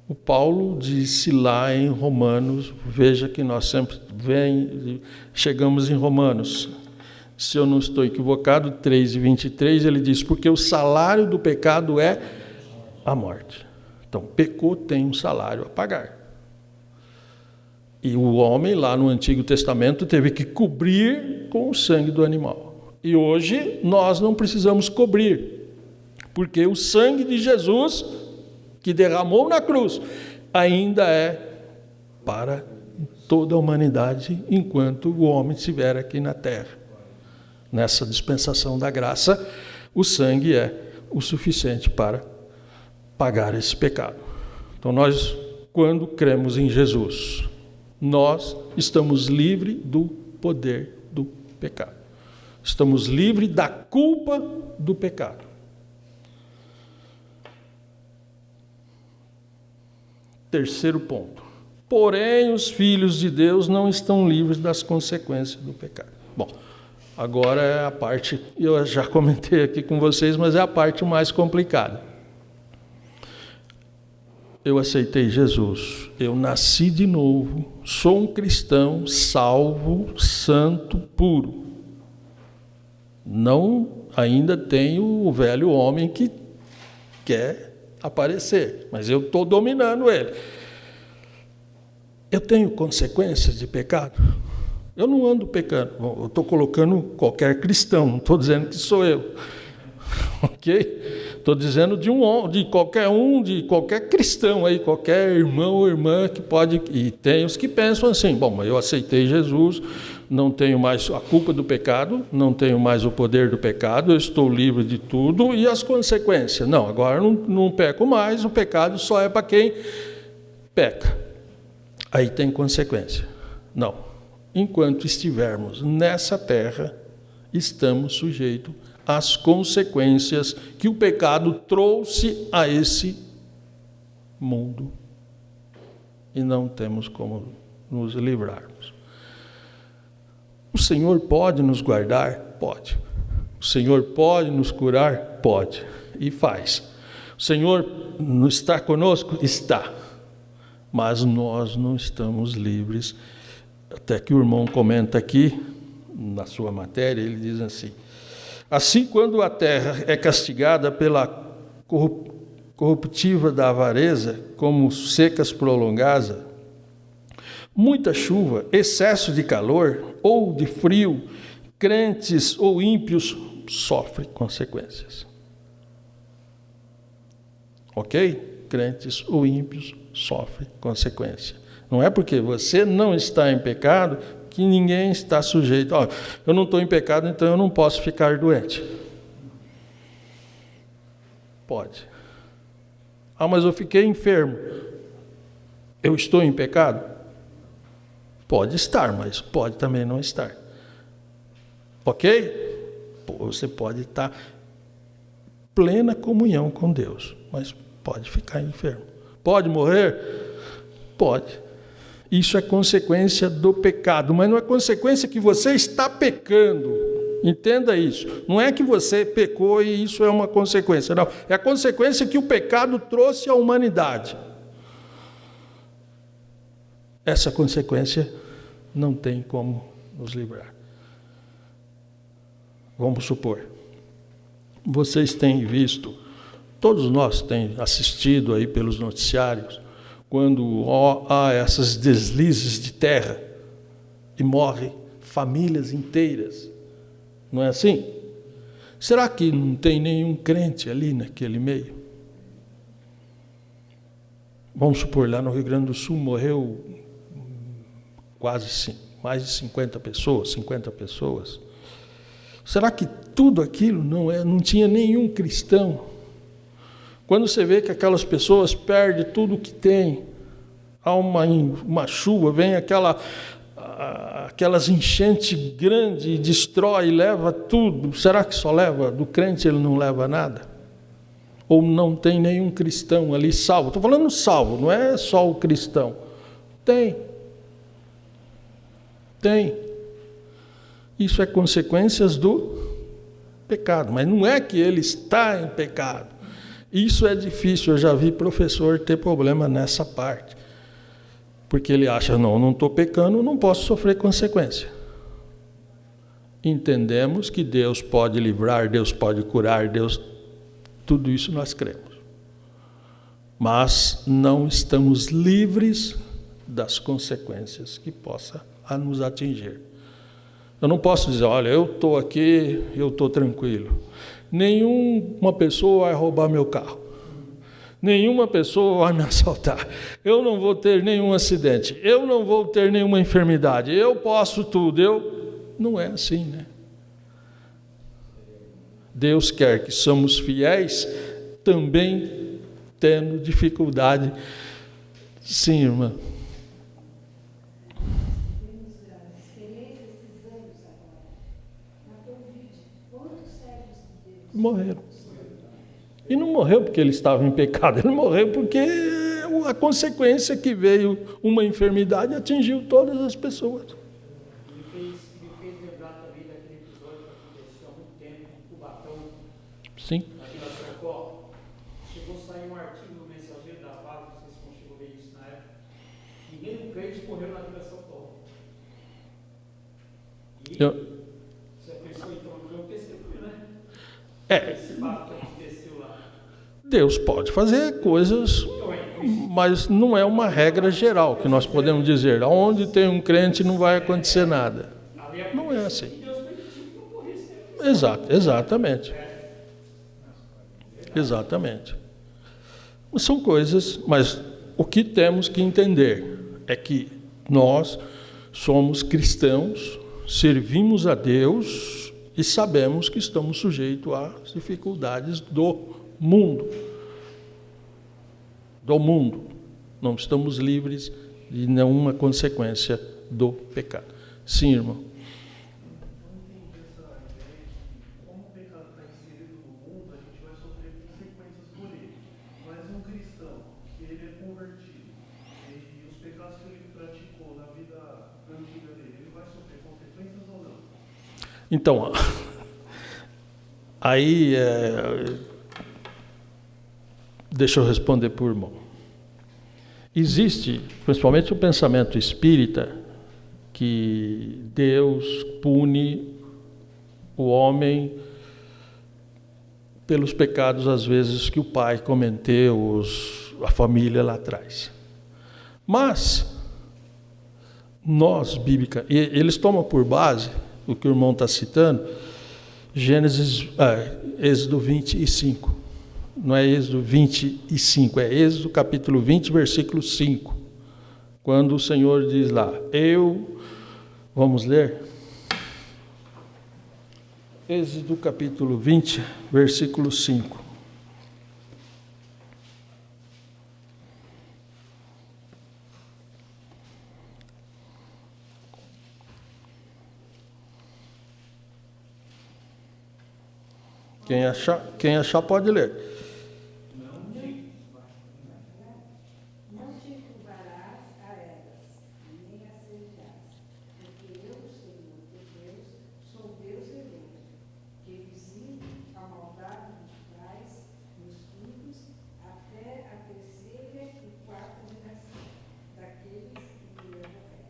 O Paulo disse lá em Romanos, veja que nós sempre chegamos em Romanos, se eu não estou equivocado, 3:23, ele diz, porque o salário do pecado é a morte. Então, pecou, tem um salário a pagar. E o homem, lá no Antigo Testamento, teve que cobrir com o sangue do animal. E hoje nós não precisamos cobrir, porque o sangue de Jesus, que derramou na cruz, ainda é para toda a humanidade, enquanto o homem estiver aqui na terra. Nessa dispensação da graça, o sangue é o suficiente para pagar esse pecado. Então nós, quando cremos em Jesus, nós estamos livres do poder do pecado. Estamos livres da culpa do pecado. Terceiro ponto. Porém, os filhos de Deus não estão livres das consequências do pecado. Bom, agora é a parte, eu já comentei aqui com vocês, mas é a parte mais complicada. Eu aceitei Jesus, eu nasci de novo, sou um cristão salvo, santo, puro. Não ainda tenho o velho homem que quer aparecer, mas eu estou dominando ele. Eu tenho consequências de pecado? Eu não ando pecando. Eu estou colocando qualquer cristão, não estou dizendo que sou eu. Ok? Estou dizendo de qualquer cristão aí, qualquer irmão ou irmã que pode. E tem os que pensam assim: bom, mas eu aceitei Jesus, não tenho mais a culpa do pecado, não tenho mais o poder do pecado, eu estou livre de tudo, e as consequências? Não, agora não peco mais, o pecado só é para quem peca. Aí tem consequência. Não. Enquanto estivermos nessa terra, estamos sujeitos às consequências que o pecado trouxe a esse mundo. E não temos como nos livrarmos. O Senhor pode nos guardar? Pode. O Senhor pode nos curar? Pode. E faz. O Senhor está conosco? Está. Mas nós não estamos livres. Até que o irmão comenta aqui, na sua matéria, ele diz assim: assim, quando a terra é castigada pela corruptiva da avareza, como secas prolongadas, muita chuva, excesso de calor ou de frio, crentes ou ímpios sofrem consequências. Ok? Crentes ou ímpios sofrem consequências. Não é porque você não está em pecado que ninguém está sujeito. Eu não estou em pecado, então eu não posso ficar doente. Pode. Mas eu fiquei enfermo. Eu estou em pecado? Pode estar, mas pode também não estar. Ok? Você pode estar em plena comunhão com Deus, mas pode ficar enfermo. Pode morrer? Pode. Isso é consequência do pecado, mas não é consequência que você está pecando. Entenda isso. Não é que você pecou e isso é uma consequência. Não. É a consequência que o pecado trouxe à humanidade. Essa consequência não tem como nos livrar. Vamos supor. Vocês têm visto, todos nós temos assistido aí pelos noticiários, quando há essas deslizes de terra e morrem famílias inteiras. Não é assim? Será que não tem nenhum crente ali naquele meio? Vamos supor, lá no Rio Grande do Sul morreu quase mais de 50 pessoas. Será que tudo aquilo não tinha nenhum cristão? Quando você vê que aquelas pessoas perdem tudo o que tem, há uma chuva, vem aquelas enchentes grandes e destrói, leva tudo. Será que só leva? Do crente ele não leva nada? Ou não tem nenhum cristão ali salvo? Estou falando salvo, não é só o cristão. Tem. Isso é consequências do pecado, mas não é que ele está em pecado. Isso é difícil, eu já vi professor ter problema nessa parte. Porque ele acha, não estou pecando, não posso sofrer consequência. Entendemos que Deus pode livrar, Deus pode curar, tudo isso nós cremos. Mas não estamos livres das consequências que possa nos atingir. Eu não posso dizer, olha, eu estou aqui, eu estou tranquilo. Nenhuma pessoa vai roubar meu carro. Nenhuma pessoa vai me assaltar. Eu não vou ter nenhum acidente. Eu não vou ter nenhuma enfermidade. Eu posso tudo. Não é assim, né? Deus quer que somos fiéis, também tendo dificuldade. Sim, irmã. Morreram. E não morreu porque ele estava em pecado, ele morreu porque a consequência que veio, uma enfermidade, atingiu todas as pessoas. Me fez lembrar também daquele episódio que aconteceu há muito tempo com o Cubatão, Sim. na Vila Socorro. Chegou a sair um artigo no Mensageiro da Paz, não sei se não chegou a ver isso na época, que nenhum crente morreu na Vila Socorro. E você pensou, então, não foi um testemunho, né? Esse fato que aconteceu lá. Deus pode fazer coisas, mas não é uma regra geral que nós podemos dizer. Onde tem um crente não vai acontecer nada. Não é assim. Exatamente. Exatamente. São coisas, mas o que temos que entender é que nós somos cristãos, servimos a Deus e sabemos que estamos sujeitos às dificuldades do mundo. Do mundo. Não estamos livres de nenhuma consequência do pecado. Sim, irmão. Como o pecado está inserido no mundo, a gente vai sofrer consequências por ele. Mas um cristão, que ele é convertido, e os pecados que ele praticou na vida antiga dele, ele vai sofrer consequências ou não? Então, aí, deixa eu responder por irmão. Existe, principalmente o pensamento espírita, que Deus pune o homem pelos pecados, às vezes, que o pai cometeu, a família lá atrás. Mas, nós, bíblica, eles tomam por base, o que o irmão está citando, Êxodo 25. Não é Êxodo 25, é Êxodo capítulo 20, versículo 5. Quando o Senhor diz lá, vamos ler? Êxodo capítulo 20, versículo 5. Quem achar pode ler. Não te curvarás a elas, nem as servirás, porque eu, Senhor teu Deus, sou Deus zeloso, que visito a maldade dos pais nos filhos, até a terceira e quarta geração daqueles que me aborrecem.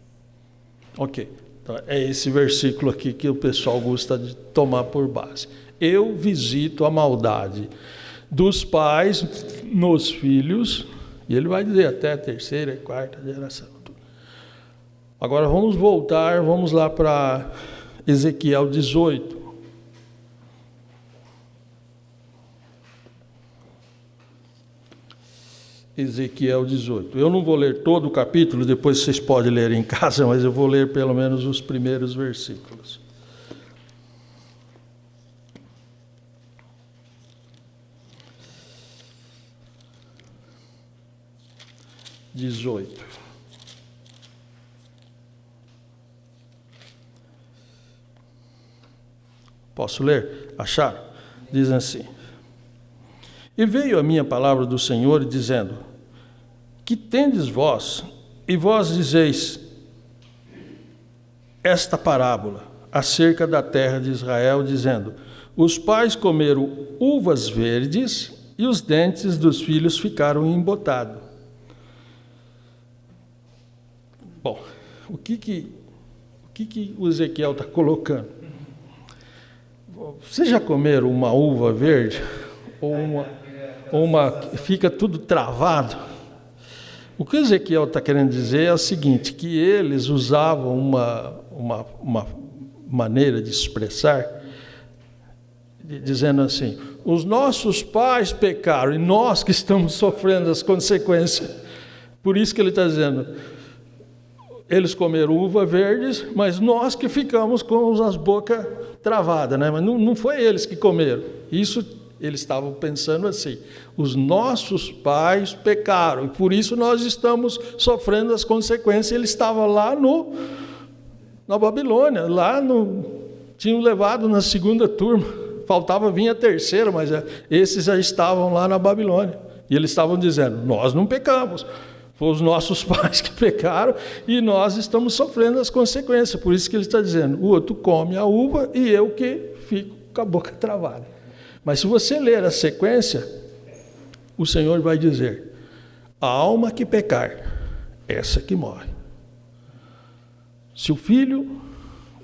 Ok, então é esse versículo aqui que o pessoal gosta de tomar por base. Eu visito a maldade dos pais nos filhos, e ele vai dizer até a terceira e quarta geração. Agora vamos lá para Ezequiel 18. Ezequiel 18. Eu não vou ler todo o capítulo, depois vocês podem ler em casa, mas eu vou ler pelo menos os primeiros versículos. Posso ler? Acharam? Diz assim: E veio a minha palavra do Senhor dizendo: Que tendes vós, e vós dizeis esta parábola acerca da terra de Israel, dizendo: Os pais comeram uvas verdes e os dentes dos filhos ficaram embotados. Bom, o que o Ezequiel está colocando? Vocês já comeram uma uva verde? Ou uma fica tudo travado? O que Ezequiel está querendo dizer é o seguinte, que eles usavam uma maneira de expressar, dizendo assim, os nossos pais pecaram e nós que estamos sofrendo as consequências. Por isso que ele está dizendo, eles comeram uva verdes, mas nós que ficamos com as bocas travadas, né? Mas não foi eles que comeram. Isso eles estavam pensando assim, os nossos pais pecaram, e por isso nós estamos sofrendo as consequências. Ele estava lá na Babilônia, tinham levado na segunda turma, faltava vir a terceira, mas esses já estavam lá na Babilônia, e eles estavam dizendo, nós não pecamos, foram os nossos pais que pecaram, e nós estamos sofrendo as consequências. Por isso que ele está dizendo, o outro come a uva, e eu que fico com a boca travada. Mas se você ler a sequência, o Senhor vai dizer, a alma que pecar, essa que morre. Se o filho,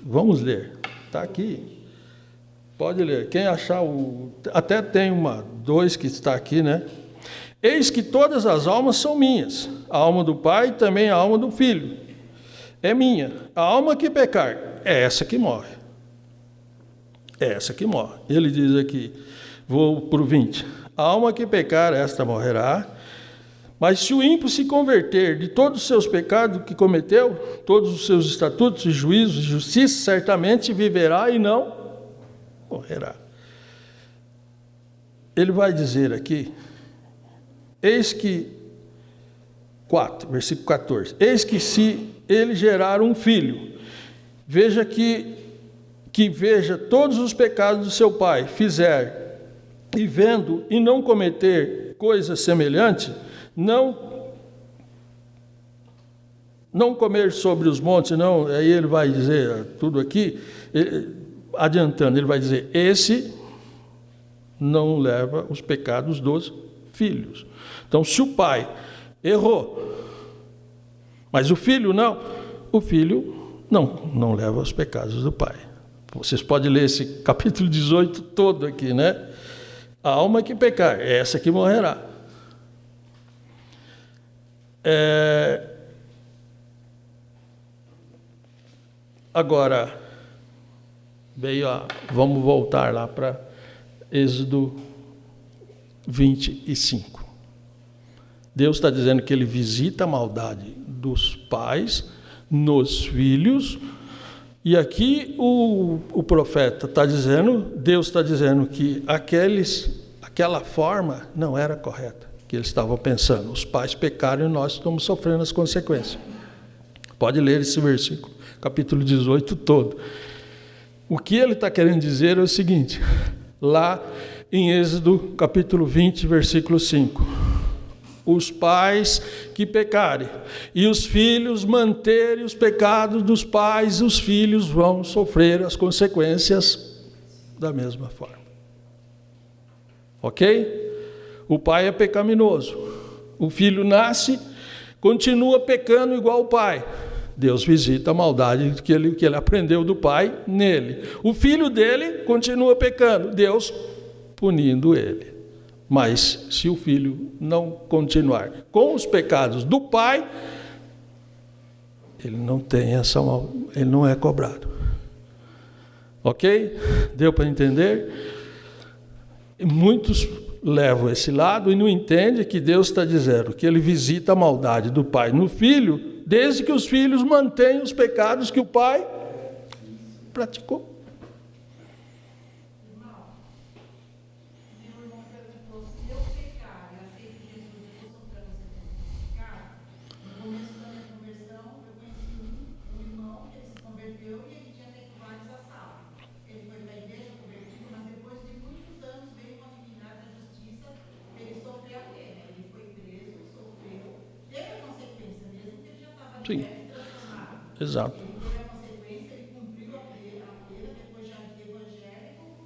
vamos ler, está aqui, pode ler, quem achar, até tem 2 que está aqui, né? Eis que todas as almas são minhas, a alma do pai e também a alma do filho, é minha. A alma que pecar, é essa que morre. É essa que morre. Ele diz aqui, vou para o 20, a alma que pecar, esta morrerá, mas se o ímpio se converter de todos os seus pecados que cometeu, todos os seus estatutos e juízos e justiça, certamente viverá e não morrerá. Ele vai dizer aqui, eis que, 4, versículo 14, eis que se ele gerar um filho, veja que veja todos os pecados do seu pai, fizer, e vendo e não cometer coisa semelhante, não comer sobre os montes, não, aí ele vai dizer tudo aqui, adiantando, ele vai dizer, esse não leva os pecados dos filhos. Então, se o pai errou, mas o filho não, o filho não leva os pecados do pai. Vocês podem ler esse capítulo 18 todo aqui, né? A alma que pecar, é essa que morrerá. Agora, vamos voltar lá para Êxodo 25. Deus está dizendo que ele visita a maldade dos pais nos filhos, e aqui o profeta está dizendo, Deus está dizendo que aquela forma não era correta, que eles estavam pensando, os pais pecaram e nós estamos sofrendo as consequências. Pode ler esse versículo, capítulo 18 todo. O que ele está querendo dizer é o seguinte, lá em Êxodo capítulo 20, versículo 5. Os pais que pecarem e os filhos manterem os pecados dos pais, os filhos vão sofrer as consequências da mesma forma. Ok? O pai é pecaminoso. O filho nasce, continua pecando igual o pai. Deus visita a maldade que ele aprendeu do pai nele. O filho dele continua pecando, Deus punindo ele. Mas se o filho não continuar com os pecados do pai, ele não tem ele não é cobrado. Ok? Deu para entender? E muitos levam esse lado e não entendem que Deus está dizendo que ele visita a maldade do pai no filho, desde que os filhos mantenham os pecados que o pai praticou. Sim, exato. Ele teve a consequência, ele cumpriu a pena, depois já de evangélico.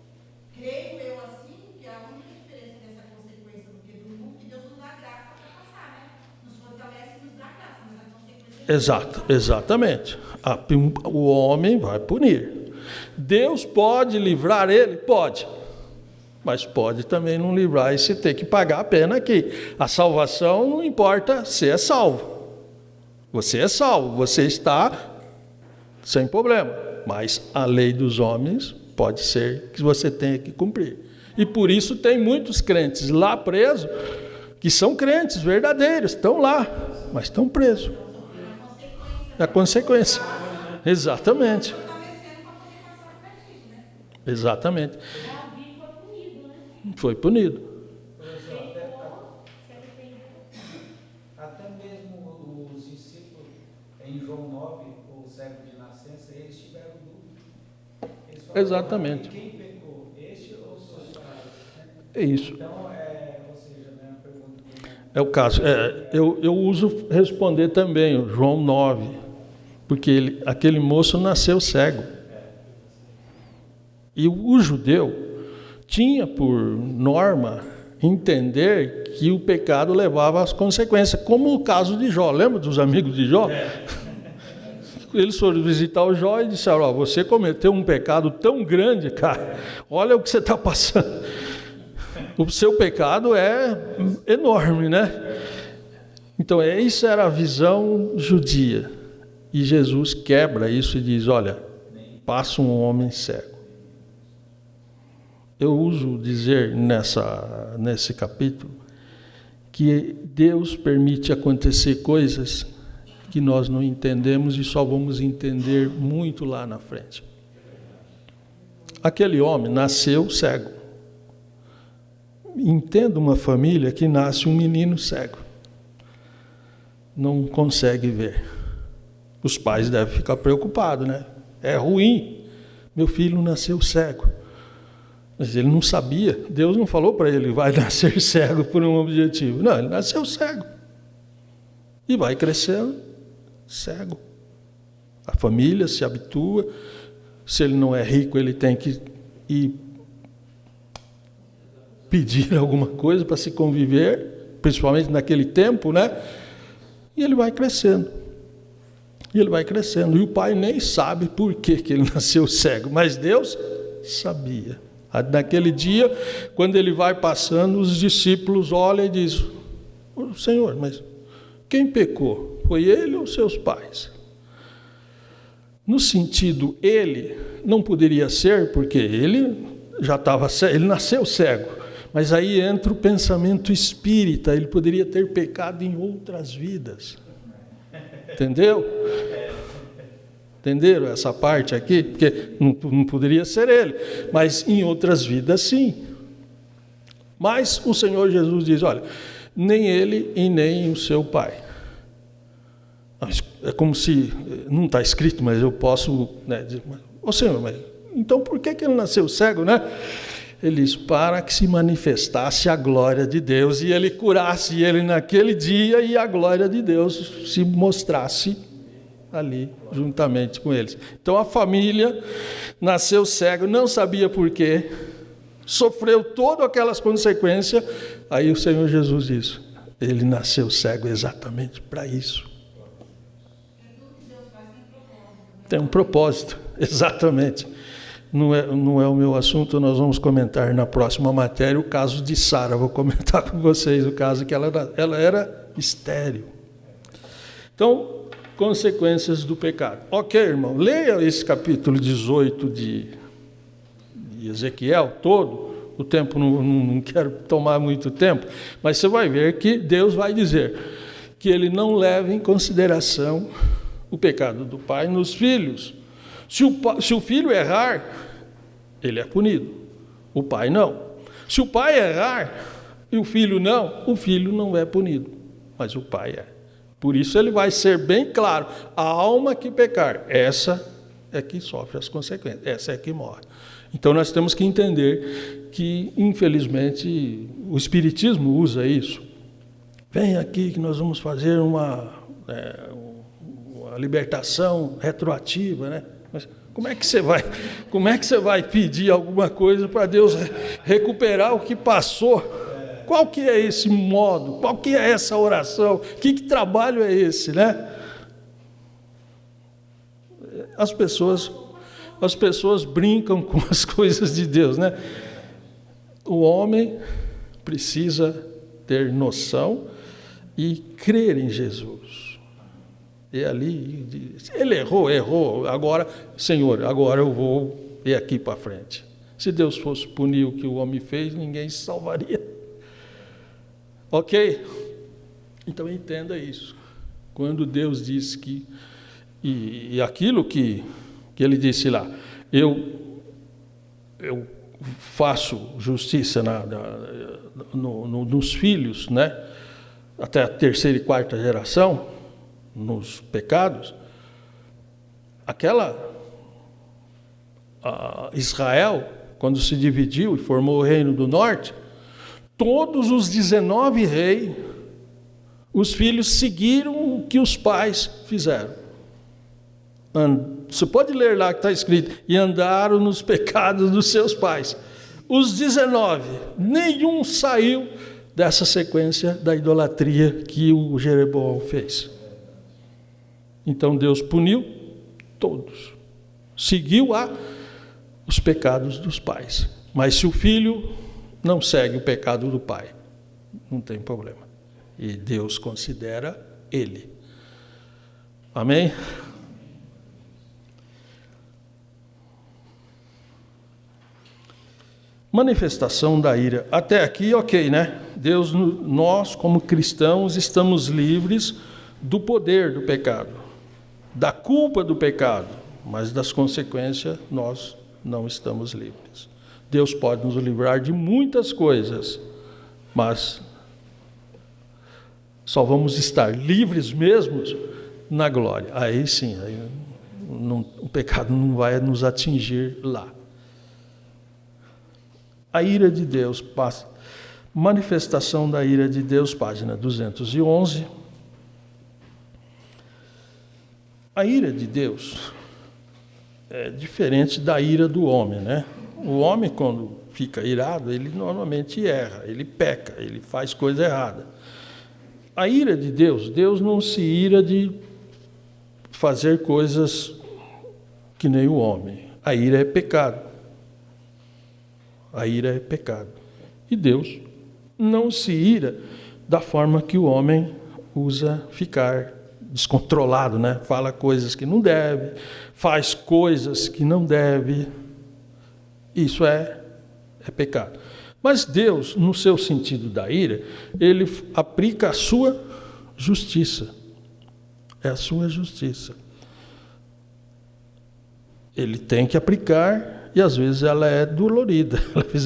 Creio eu assim, que a única diferença dessa consequência do que do mundo, que Deus nos dá graça para passar, né? Nos fortalece e nos dá graça, mas a consequência é... Exato, exatamente. O homem vai punir. Deus pode livrar ele? Pode. Mas pode também não livrar e se ter que pagar a pena aqui. A salvação não importa, você é salvo. Você é salvo, você está sem problema. Mas a lei dos homens pode ser que você tenha que cumprir. E por isso tem muitos crentes lá presos, que são crentes verdadeiros, estão lá, mas estão presos. É a consequência. Exatamente. Exatamente. Foi punido. Até mesmo os discípulos, em João 9, o cego de nascença, eles tiveram dúvida. Eles falaram, exatamente. Quem pecou, este ou os seus pais? É isso. Então, ou seja, né, a pergunta É o caso. Eu uso responder também, o João 9, porque aquele moço nasceu cego. E o judeu tinha por norma entender que o pecado levava às consequências, como o caso de Jó. Lembra dos amigos de Jó? Eles foram visitar o Jó e disseram: você cometeu um pecado tão grande, cara, olha o que você está passando. O seu pecado é enorme, né? Então, isso era a visão judia. E Jesus quebra isso e diz: olha, passa um homem cego. Eu uso dizer nesse capítulo que Deus permite acontecer coisas que nós não entendemos e só vamos entender muito lá na frente. Aquele homem nasceu cego. Entenda uma família que nasce um menino cego. Não consegue ver. Os pais devem ficar preocupados, né? É ruim. Meu filho nasceu cego. Mas ele não sabia. Deus não falou para ele: vai nascer cego por um objetivo. Não, ele nasceu cego. E vai crescendo cego. A família se habitua. Se ele não é rico, ele tem que ir pedir alguma coisa para se conviver, principalmente naquele tempo, né? E ele vai crescendo. E ele vai crescendo. E o pai nem sabe por que ele nasceu cego, mas Deus sabia. Naquele dia, quando ele vai passando, os discípulos olham e dizem: Senhor, mas quem pecou? Foi ele ou seus pais? No sentido, ele não poderia ser, porque ele já estava cego, ele nasceu cego. Mas aí entra o pensamento espírita, ele poderia ter pecado em outras vidas. Entendeu? Entenderam essa parte aqui? Porque não poderia ser ele, mas em outras vidas sim. Mas o Senhor Jesus diz: olha, nem ele e nem o seu pai. É como se, não está escrito, mas eu posso, né, dizer: Senhor, mas então por que ele nasceu cego, né? Ele diz: para que se manifestasse a glória de Deus e ele curasse ele naquele dia e a glória de Deus se mostrasse ali, juntamente com eles. Então a família nasceu cego, não sabia por quê, sofreu todas aquelas consequências. Aí o Senhor Jesus diz: ele nasceu cego exatamente para isso. Tem um propósito, exatamente. Não é o meu assunto, nós vamos comentar na próxima matéria o caso de Sara. Vou comentar com vocês o caso que ela era estéril. Então, consequências do pecado. Ok, irmão, leia esse capítulo 18 de Ezequiel todo. O tempo, não quero tomar muito tempo, mas você vai ver que Deus vai dizer que ele não leva em consideração o pecado do pai nos filhos. Se o filho errar, ele é punido. O pai não. Se o pai errar e o filho não é punido, mas o pai é. Por isso ele vai ser bem claro: a alma que pecar, essa é que sofre as consequências, essa é que morre. Então nós temos que entender que, infelizmente, o Espiritismo usa isso. Vem aqui que nós vamos fazer uma libertação retroativa, né? Mas como é que você vai pedir alguma coisa para Deus recuperar o que passou? Qual que é esse modo? Qual que é essa oração? Que trabalho é esse, né? As pessoas brincam com as coisas de Deus, né? o homem precisa ter noção e crer em Jesus. E ali, ele errou, agora, Senhor, agora eu vou ir aqui para frente. Se Deus fosse punir o que o homem fez, ninguém se salvaria. Ok? Então entenda isso. Quando Deus diz que, e aquilo que ele disse lá, eu faço justiça nos filhos, né? Até a 3ª e 4ª geração, nos pecados, Israel, quando se dividiu e formou o reino do norte, todos os 19 reis, os filhos seguiram o que os pais fizeram. Você pode ler lá que está escrito, e andaram nos pecados dos seus pais. Os 19, nenhum saiu dessa sequência da idolatria que o Jeroboão fez. Então Deus puniu todos. Seguiu os pecados dos pais. Mas se o filho não segue o pecado do pai, não tem problema. E Deus considera ele. Amém? Manifestação da ira. Até aqui, ok, né? Deus, nós como cristãos, estamos livres do poder do pecado, da culpa do pecado, mas das consequências nós não estamos livres. Deus pode nos livrar de muitas coisas, mas só vamos estar livres mesmos na glória. Aí sim, o pecado não vai nos atingir lá. A ira de Deus, manifestação da ira de Deus, página 211. A ira de Deus é diferente da ira do homem, né? O homem, quando fica irado, ele normalmente erra, ele peca, ele faz coisa errada. A ira de Deus, Deus não se ira de fazer coisas que nem o homem. A ira é pecado. A ira é pecado. E Deus não se ira da forma que o homem usa ficar descontrolado, né? Fala coisas que não deve, faz coisas que não deve. Isso é pecado. Mas Deus, no seu sentido da ira, ele aplica a sua justiça. É a sua justiça. Ele tem que aplicar, e às vezes ela é dolorida,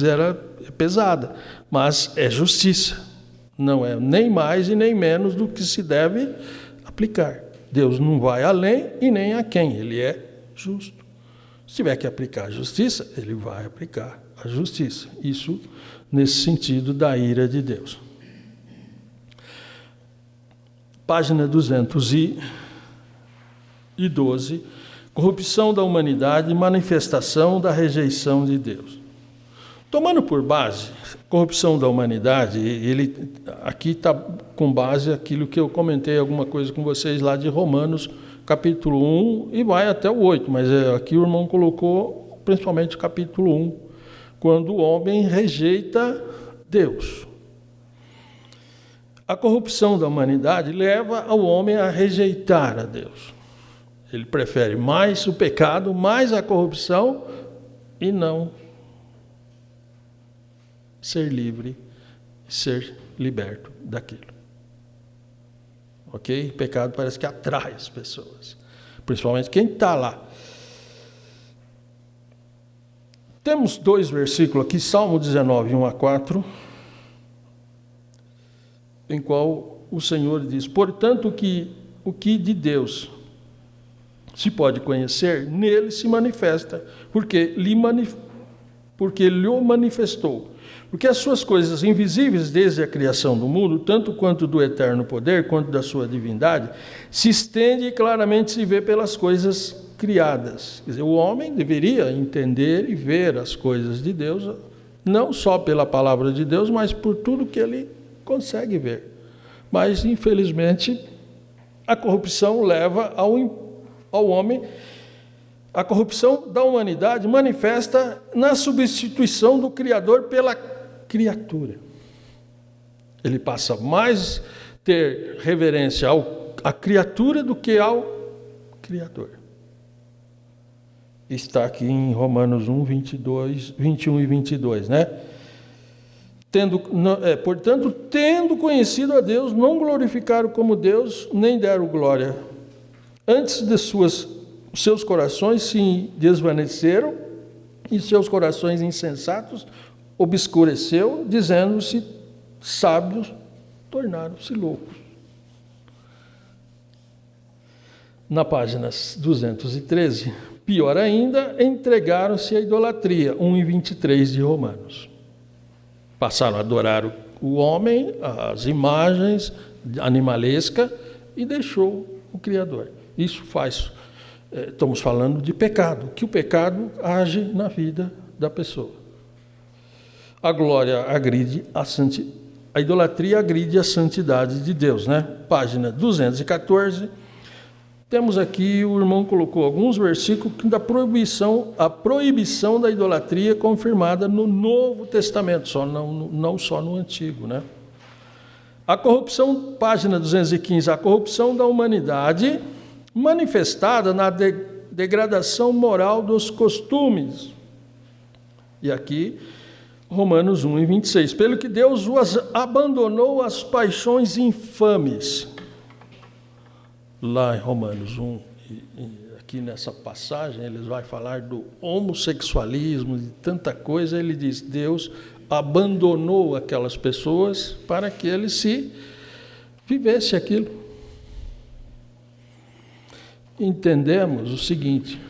ela é pesada, mas é justiça. Não é nem mais e nem menos do que se deve aplicar. Deus não vai além e nem aquém, ele é justo. Se tiver que aplicar a justiça, ele vai aplicar a justiça. Isso nesse sentido da ira de Deus. Página 212, corrupção da humanidade e manifestação da rejeição de Deus. Tomando por base corrupção da humanidade, ele aqui está com base aquilo que eu comentei alguma coisa com vocês lá de Romanos, capítulo 1, e vai até o 8, mas aqui o irmão colocou principalmente o capítulo 1, quando o homem rejeita Deus. A corrupção da humanidade leva ao homem a rejeitar a Deus. Ele prefere mais o pecado, mais a corrupção, e não ser livre, ser liberto daquilo. Ok? O pecado parece que atrai as pessoas, principalmente quem está lá. Temos 2 versículos aqui, Salmo 19, 1-4, em qual o Senhor diz: portanto, o que de Deus se pode conhecer, nele se manifesta, porque lhe o manifestou. Porque as suas coisas invisíveis desde a criação do mundo, tanto quanto do eterno poder, quanto da sua divindade, se estende e claramente se vê pelas coisas criadas. Quer dizer, o homem deveria entender e ver as coisas de Deus, não só pela palavra de Deus, mas por tudo que ele consegue ver. Mas, infelizmente, a corrupção leva ao homem. A corrupção da humanidade manifesta na substituição do Criador pela criatura. Ele passa mais ter reverência à criatura do que ao Criador. Está aqui em Romanos 1, 21 e 22, né? Portanto, tendo conhecido a Deus, não glorificaram como Deus, nem deram glória. Antes de seus corações se desvaneceram, e seus corações insensatos obscureceu, dizendo-se sábios, tornaram-se loucos. Na página 213, pior ainda, entregaram-se à idolatria, 1 e 23 de Romanos. Passaram a adorar o homem, as imagens animalescas, e deixou o Criador. Isso faz, estamos falando de pecado, que o pecado age na vida da pessoa. A glória agride a idolatria agride a santidade de Deus, né? Página 214. Temos aqui, o irmão colocou alguns versículos da proibição, a proibição da idolatria confirmada no Novo Testamento, não só no Antigo, né? A corrupção, página 215, a corrupção da humanidade manifestada na degradação moral dos costumes. E aqui, Romanos 1 e 26, pelo que Deus os abandonou às paixões infames. Lá em Romanos 1, aqui nessa passagem, ele vai falar do homossexualismo, de tanta coisa. Ele diz, Deus abandonou aquelas pessoas para que eles se vivesse aquilo. Entendemos o seguinte,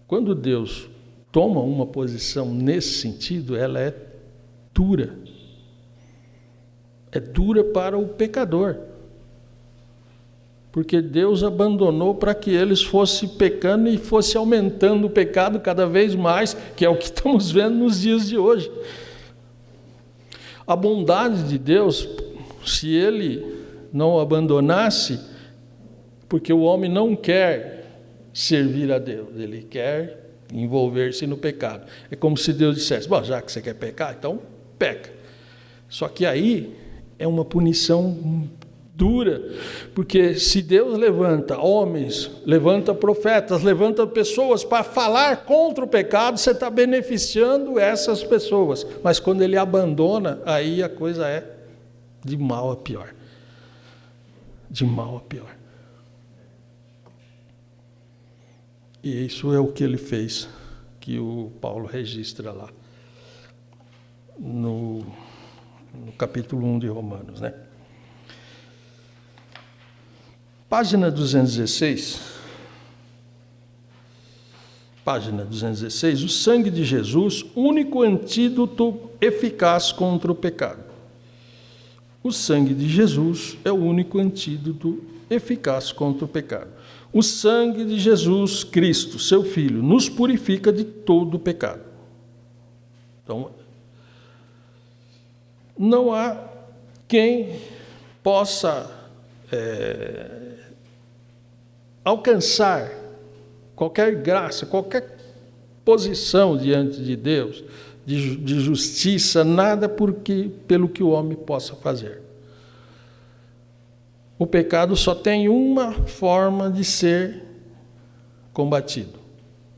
quando Deus toma uma posição nesse sentido, ela é dura. É dura para o pecador. Porque Deus abandonou para que eles fossem pecando e fosse aumentando o pecado cada vez mais, que é o que estamos vendo nos dias de hoje. A bondade de Deus, se Ele não abandonasse, porque o homem não quer servir a Deus, ele quer envolver-se no pecado. É como se Deus dissesse, bom, já que você quer pecar, então peca. Só que aí é uma punição dura, porque se Deus levanta homens, levanta profetas, levanta pessoas para falar contra o pecado, você está beneficiando essas pessoas. Mas quando Ele abandona, aí a coisa é de mal a pior. De mal a pior. E isso é o que Ele fez, que o Paulo registra lá, no capítulo 1 de Romanos, né? Página 216, o sangue de Jesus, único antídoto eficaz contra o pecado. O sangue de Jesus é o único antídoto eficaz contra o pecado. O sangue de Jesus Cristo, seu Filho, nos purifica de todo o pecado. Então, não há quem possa alcançar qualquer graça, qualquer posição diante de Deus, de justiça, nada pelo que o homem possa fazer. O pecado só tem uma forma de ser combatido: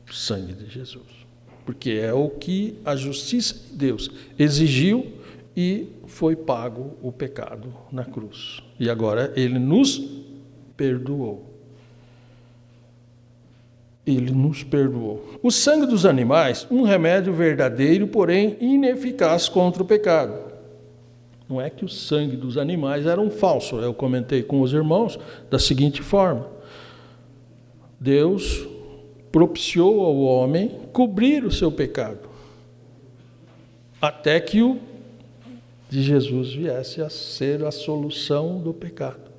o sangue de Jesus. Porque é o que a justiça de Deus exigiu e foi pago o pecado na cruz. E agora Ele nos perdoou. Ele nos perdoou. O sangue dos animais, um remédio verdadeiro, porém ineficaz contra o pecado. Não é que o sangue dos animais era um falso. Eu comentei com os irmãos da seguinte forma: Deus propiciou ao homem cobrir o seu pecado, até que o de Jesus viesse a ser a solução do pecado.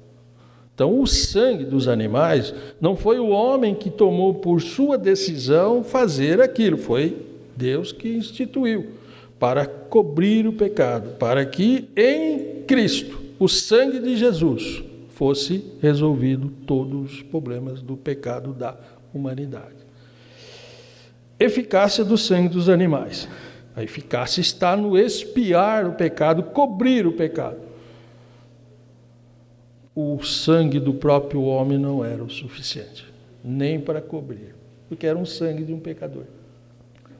Então, o sangue dos animais não foi o homem que tomou por sua decisão fazer aquilo, foi Deus que instituiu para cobrir o pecado, para que em Cristo, o sangue de Jesus, fosse resolvido todos os problemas do pecado da humanidade. Eficácia do sangue dos animais. A eficácia está no expiar o pecado, cobrir o pecado. O sangue do próprio homem não era o suficiente, nem para cobrir, porque era um sangue de um pecador.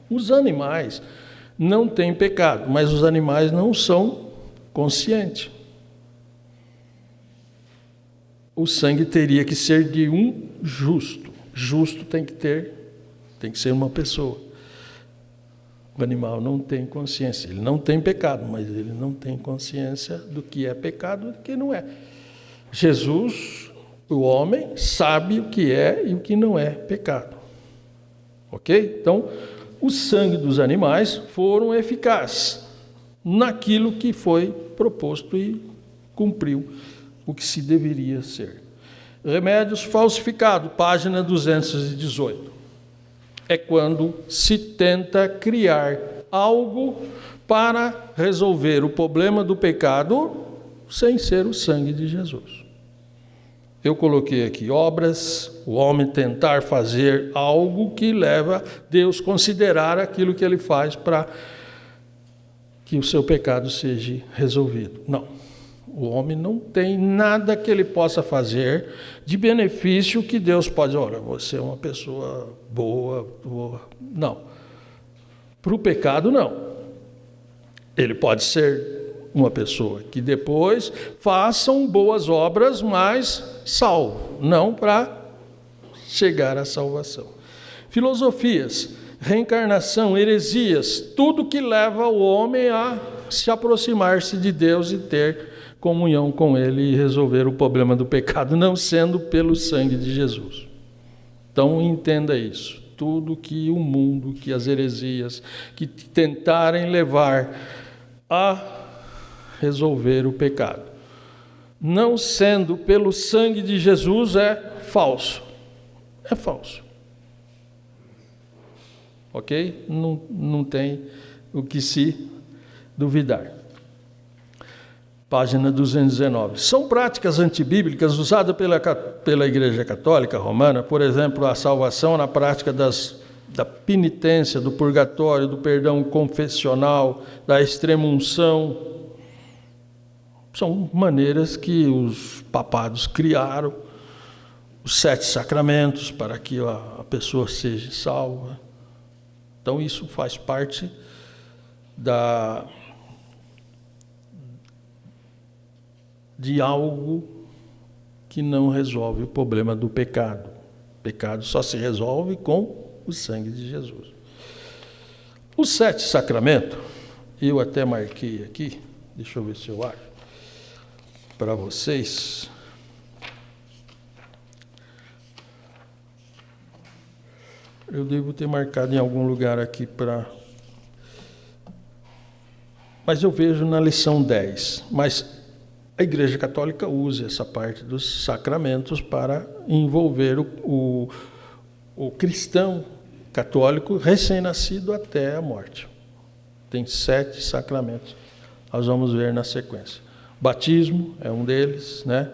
Os animais não têm pecado, mas os animais não são conscientes. O sangue teria que ser de um justo. Justo tem que ser uma pessoa. O animal não tem consciência, ele não tem pecado, mas ele não tem consciência do que é pecado e do que não é. Jesus, o homem, sabe o que é e o que não é pecado. Ok? Então, o sangue dos animais foram eficazes naquilo que foi proposto e cumpriu o que se deveria ser. Remédios falsificados, página 218. É quando se tenta criar algo para resolver o problema do pecado sem ser o sangue de Jesus. Eu coloquei aqui obras, o homem tentar fazer algo que leva Deus a considerar aquilo que ele faz para que o seu pecado seja resolvido. Não. O homem não tem nada que ele possa fazer de benefício que Deus pode... Olha, você é uma pessoa boa. Não. Para o pecado, não. Ele pode ser uma pessoa que depois façam boas obras, mas salvo, não para chegar à salvação. Filosofias, reencarnação, heresias, tudo que leva o homem a se aproximar-se de Deus e ter comunhão com Ele e resolver o problema do pecado, não sendo pelo sangue de Jesus. Então, entenda isso. Tudo que o mundo, que as heresias, que tentarem levar a resolver o pecado, não sendo pelo sangue de Jesus, é falso. É falso. Ok? Não tem o que se duvidar. Página 219. São práticas antibíblicas usadas pela Igreja Católica Romana, por exemplo, a salvação na prática da penitência, do purgatório, do perdão confessional, da extrema-unção. São maneiras que os papados criaram, os 7 sacramentos, para que a pessoa seja salva. Então, isso faz parte de algo que não resolve o problema do pecado. O pecado só se resolve com o sangue de Jesus. Os 7 sacramentos, eu até marquei aqui, deixa eu ver se eu acho, para vocês. Eu devo ter marcado em algum lugar aqui para... Mas eu vejo na lição 10. Mas a Igreja Católica usa essa parte dos sacramentos para envolver o cristão católico recém-nascido até a morte. Tem 7 sacramentos. Nós vamos ver na sequência. Batismo é um deles, né?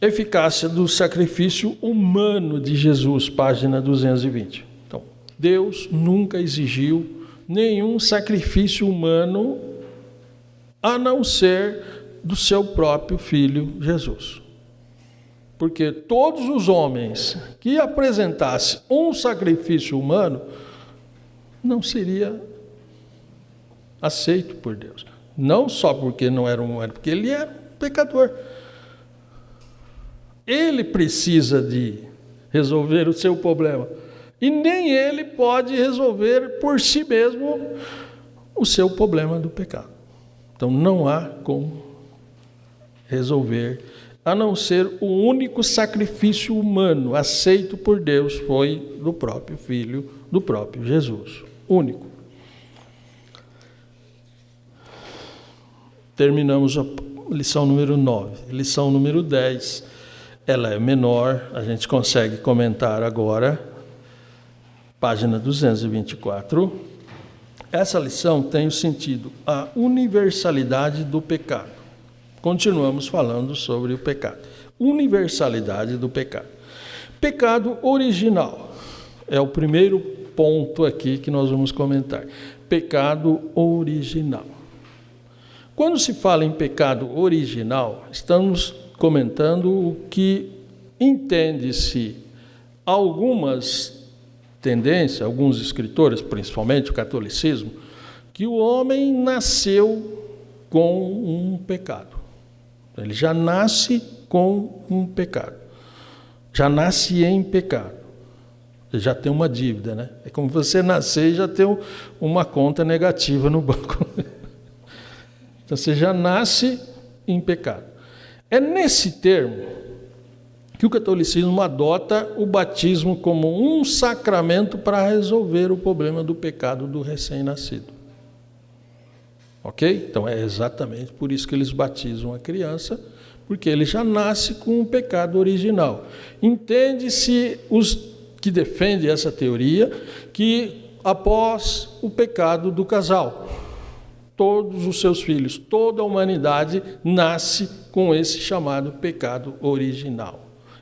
Eficácia do sacrifício humano de Jesus, página 220. Então, Deus nunca exigiu nenhum sacrifício humano a não ser do seu próprio Filho Jesus. Porque todos os homens que apresentassem um sacrifício humano não seria aceito por Deus. Não só porque não era humano, porque ele era um pecador. Ele precisa de resolver o seu problema. E nem ele pode resolver por si mesmo o seu problema do pecado. Então não há como resolver, a não ser o único sacrifício humano aceito por Deus foi do próprio Filho, do próprio Jesus. Único. Terminamos a lição número 9. Lição número 10. Ela é menor, a gente consegue comentar agora. Página 224. Essa lição tem o sentido, a universalidade do pecado. Continuamos falando sobre o pecado. Universalidade do pecado. Pecado original é o primeiro ponto aqui que nós vamos comentar. Pecado original. Quando se fala em pecado original, estamos comentando o que entende-se algumas tendências, alguns escritores, principalmente o catolicismo, que o homem nasceu com um pecado. Ele já nasce com um pecado. Já nasce em pecado. Ele já tem uma dívida, né? É como você nascer e já ter uma conta negativa no banco. Então você já nasce em pecado. É nesse termo que o catolicismo adota o batismo como um sacramento para resolver o problema do pecado do recém-nascido. Ok? Então é exatamente por isso que eles batizam a criança, porque ele já nasce com um pecado original. Entende-se os que defendem essa teoria que após o pecado do casal, todos os seus filhos, toda a humanidade nasce com esse chamado pecado original.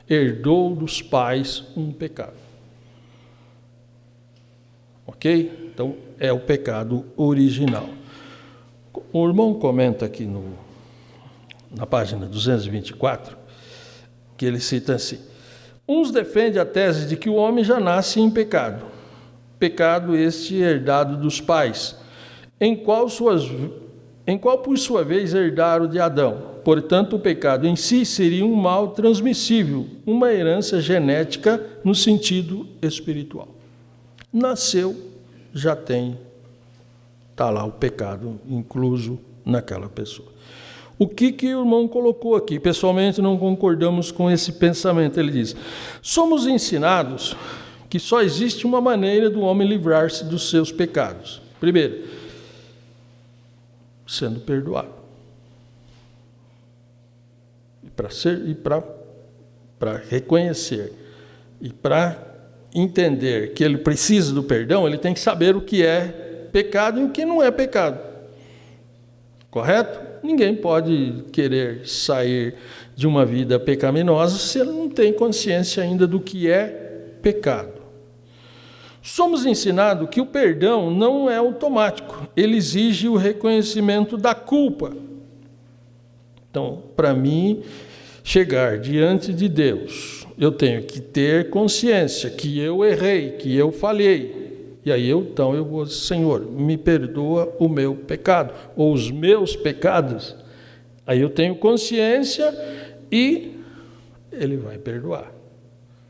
Herdou dos pais um pecado. Ok? Então, é o pecado original. O irmão comenta aqui na página 224, que ele cita assim: uns defendem a tese de que o homem já nasce em pecado. Pecado este herdado dos pais, em qual por sua vez herdaram de Adão. Portanto, o pecado em si seria um mal transmissível, uma herança genética no sentido espiritual. Nasceu, já tem, está lá o pecado incluso naquela pessoa. O que o irmão colocou aqui? Pessoalmente não concordamos com esse pensamento. Ele diz: somos ensinados que só existe uma maneira do homem livrar-se dos seus pecados. Primeiro, sendo perdoado. Para reconhecer e para entender que ele precisa do perdão, ele tem que saber o que é pecado e o que não é pecado. Correto? Ninguém pode querer sair de uma vida pecaminosa se ele não tem consciência ainda do que é pecado. Somos ensinados que o perdão não é automático, ele exige o reconhecimento da culpa. Então, para mim, chegar diante de Deus, eu tenho que ter consciência que eu errei, que eu falhei. E aí, então, eu vou: Senhor, me perdoa o meu pecado, ou os meus pecados. Aí eu tenho consciência e Ele vai perdoar.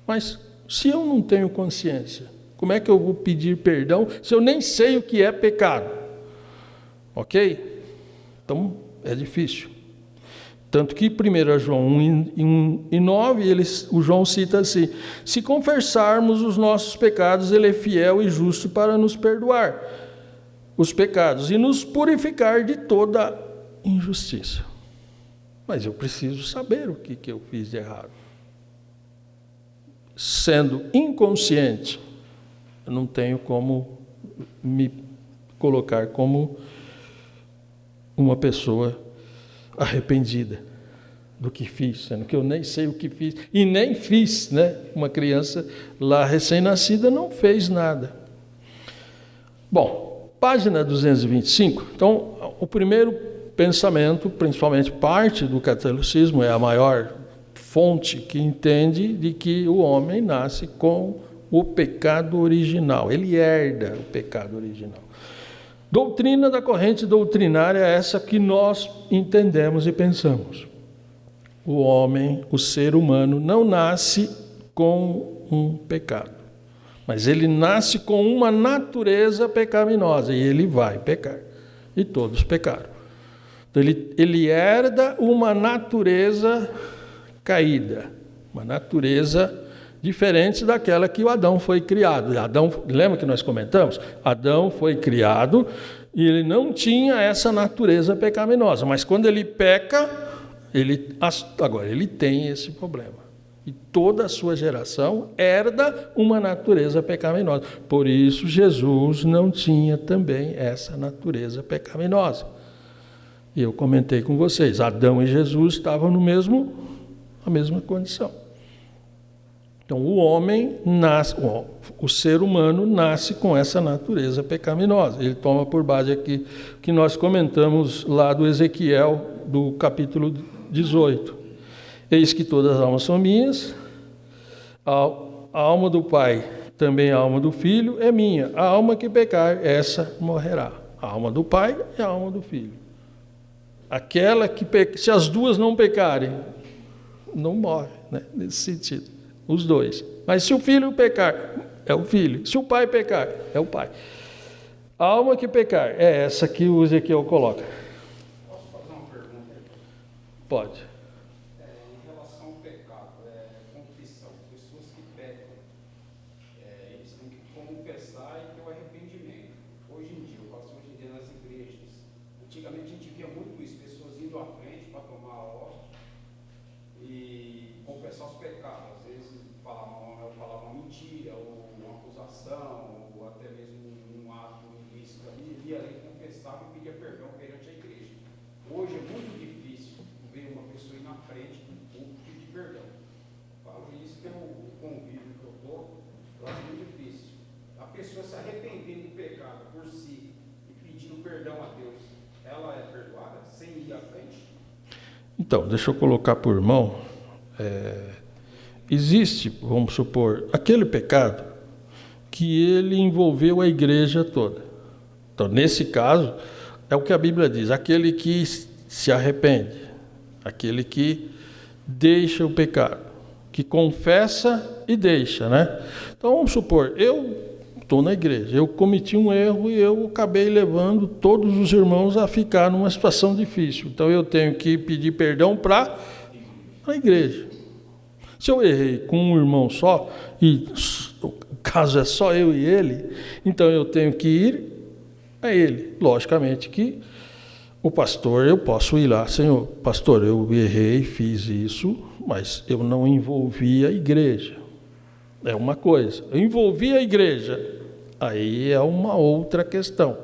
Mas, se eu não tenho consciência, como é que eu vou pedir perdão se eu nem sei o que é pecado? Ok? Então, é difícil. Tanto que 1 João 1:9, o João cita assim: se confessarmos os nossos pecados, Ele é fiel e justo para nos perdoar os pecados e nos purificar de toda injustiça. Mas eu preciso saber o que eu fiz de errado. Sendo inconsciente, eu não tenho como me colocar como uma pessoa arrependida do que fiz, sendo que eu nem sei o que fiz, e nem fiz, né? Uma criança lá recém-nascida não fez nada. Bom, página 225, então, o primeiro pensamento, principalmente parte do catolicismo, é a maior fonte que entende de que o homem nasce com o pecado original, ele herda o pecado original. Doutrina da corrente doutrinária é essa que nós entendemos e pensamos. O homem, o ser humano, não nasce com um pecado, mas ele nasce com uma natureza pecaminosa e ele vai pecar. E todos pecaram. Então ele herda uma natureza caída, uma natureza diferente daquela que o Adão foi criado. Adão, lembra que nós comentamos? Adão foi criado e ele não tinha essa natureza pecaminosa, mas quando ele peca, agora ele tem esse problema. E toda a sua geração herda uma natureza pecaminosa. Por isso Jesus não tinha também essa natureza pecaminosa. E eu comentei com vocês, Adão e Jesus estavam na mesma condição. Então, o homem nasce, o ser humano nasce com essa natureza pecaminosa. Ele toma por base aqui que nós comentamos lá do Ezequiel, do capítulo 18. Eis que todas as almas são minhas, a alma do Pai, também a alma do Filho, é minha. A alma que pecar, essa morrerá. A alma do Pai e a alma do Filho. Aquela que se as duas não pecarem, não morre, né? Nesse sentido. Os dois. Mas se o filho pecar, é o filho. Se o pai pecar, é o pai. A alma que pecar é essa que o Ezequiel coloca. Posso fazer uma pergunta? Pode. Em relação ao pecado, confissão, pessoas que pecam, eles têm que confessar e ter o arrependimento. Hoje em dia, eu passo hoje em dia nas igrejas. Antigamente a gente via muito isso, pessoas indo à frente para tomar a hóstia e confessar os pecados. Às vezes falava uma mentira, ou uma acusação, ou até mesmo um ato ilícito ali, ia ali, confessava e pedia perdão perante a igreja. Hoje é muito difícil ver uma pessoa ir na frente do público e pedir perdão. Falo isso que é o convívio que eu estou, eu acho muito difícil. A pessoa se arrependendo do pecado por si e pedindo perdão a Deus, ela é perdoada sem ir à frente? Então, deixa eu colocar por mão. Existe, vamos supor, aquele pecado que ele envolveu a igreja toda. Então, nesse caso, é o que a Bíblia diz, aquele que se arrepende, aquele que deixa o pecado, que confessa e deixa, né? Então, vamos supor, eu estou na igreja, eu cometi um erro e eu acabei levando todos os irmãos a ficar numa situação difícil. Então, eu tenho que pedir perdão para a igreja. Se eu errei com um irmão só, e o caso é só eu e ele, então eu tenho que ir a ele. Logicamente que o pastor, eu posso ir lá, Senhor, pastor, eu errei, fiz isso, mas eu não envolvi a igreja. É uma coisa. Eu envolvi a igreja, aí é uma outra questão.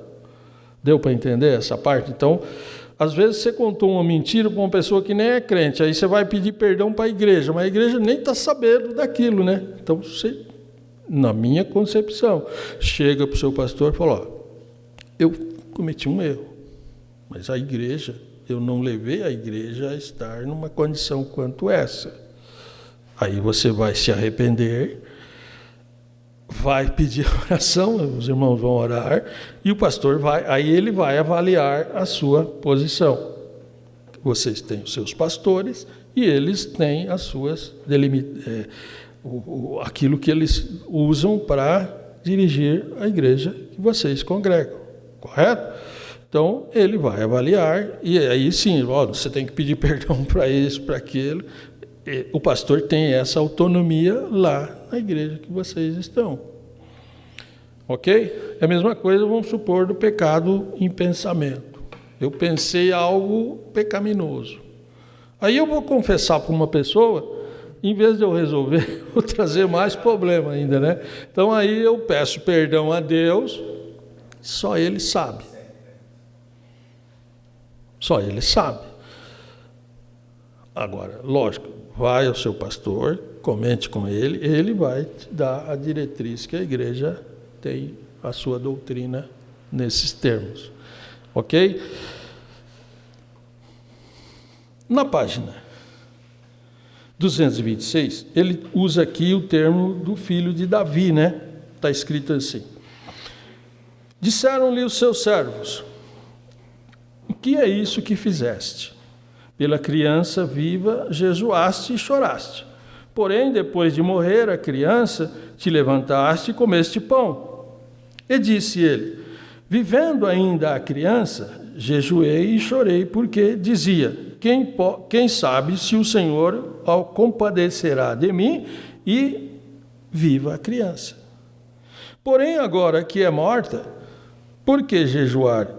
Deu para entender essa parte? Então, às vezes você contou uma mentira para uma pessoa que nem é crente, aí você vai pedir perdão para a igreja, mas a igreja nem está sabendo daquilo, né? Então, você, na minha concepção, chega para o seu pastor e fala, ó, eu cometi um erro, mas a igreja, eu não levei a igreja a estar numa condição quanto essa. Aí você vai se arrepender, vai pedir oração, os irmãos vão orar, e o pastor aí ele vai avaliar a sua posição. Vocês têm os seus pastores e eles têm as suas aquilo que eles usam para dirigir a igreja que vocês congregam, correto? Então, ele vai avaliar, e aí sim, você tem que pedir perdão para isso, para aquilo. O pastor tem essa autonomia lá na igreja que vocês estão. Ok? É a mesma coisa, vamos supor, do pecado em pensamento. Eu pensei algo pecaminoso. Aí eu vou confessar para uma pessoa, em vez de eu resolver, vou trazer mais problema ainda, né? Então aí eu peço perdão a Deus, só Ele sabe. Só Ele sabe. Agora, lógico, vai ao seu pastor, comente com ele, ele vai te dar a diretriz que a igreja tem a sua doutrina nesses termos. Ok? Na página 226, ele usa aqui o termo do filho de Davi, né? Está escrito assim. Disseram-lhe os seus servos, o que é isso que fizeste? Pela criança viva jejuaste e choraste. Porém, depois de morrer a criança, te levantaste e comeste pão. E disse ele, vivendo ainda a criança, jejuei e chorei, porque dizia, quem sabe se o Senhor compadecerá de mim e viva a criança. Porém, agora que é morta, por que jejuar?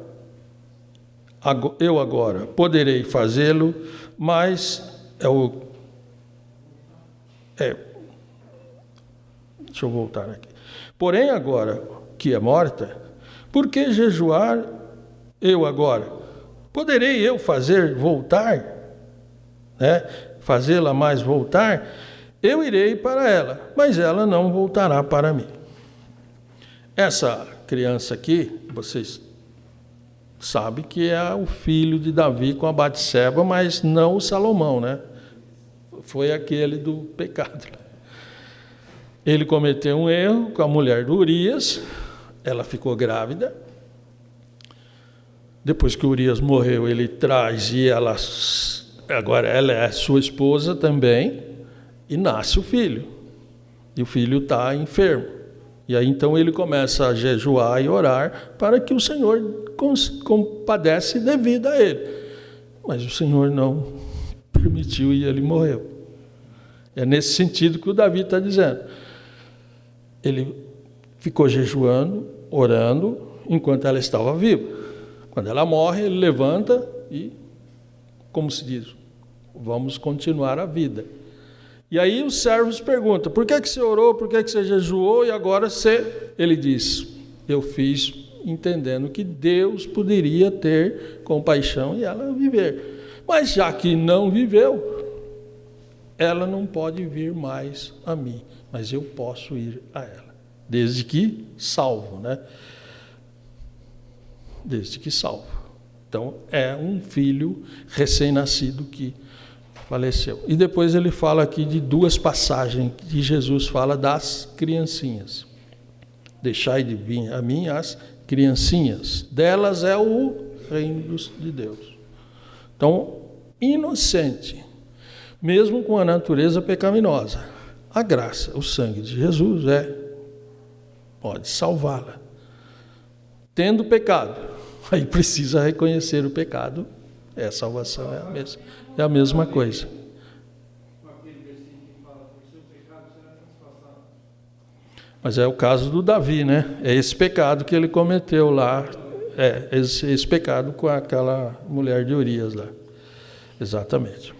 Eu agora poderei fazê-lo, mas deixa eu voltar aqui. Porém, agora que é morta, por que jejuar eu agora? Poderei eu fazer voltar, né? Fazê-la mais voltar? eu irei para ela, mas ela não voltará para mim. Essa criança aqui, vocês sabem que é o filho de Davi com a Batseba, mas não o Salomão, né? Foi aquele do pecado. Ele cometeu um erro com a mulher do Urias, ela ficou grávida. Depois que Urias morreu, ele traz e agora ela é sua esposa também, e nasce o filho. E o filho está enfermo. E aí então ele começa a jejuar e orar para que o Senhor compadece devido a ele. Mas o Senhor não permitiu e ele morreu. É nesse sentido que o Davi está dizendo. Ele ficou jejuando, orando, enquanto ela estava viva. Quando ela morre, ele levanta e, como se diz, vamos continuar a vida. E aí os servos perguntam, por que você orou, por que você jejuou e agora você... Ele diz, eu fiz entendendo que Deus poderia ter compaixão e ela viver. Mas já que não viveu, ela não pode vir mais a mim, mas eu posso ir a ela, desde que salvo, né? Desde que salvo. Então, é um filho recém-nascido que faleceu. E depois ele fala aqui de duas passagens que Jesus fala das criancinhas. Deixai de vir a mim as criancinhas. Delas é o reino de Deus. Então, inocente, mesmo com a natureza pecaminosa, a graça, o sangue de Jesus pode salvá-la. Tendo pecado, aí precisa reconhecer o pecado, a salvação é a mesma coisa. Aquele versículo que fala, por seu pecado será transpassado. Mas é o caso do Davi, né? É esse pecado que ele cometeu lá, esse pecado com aquela mulher de Urias lá. Exatamente.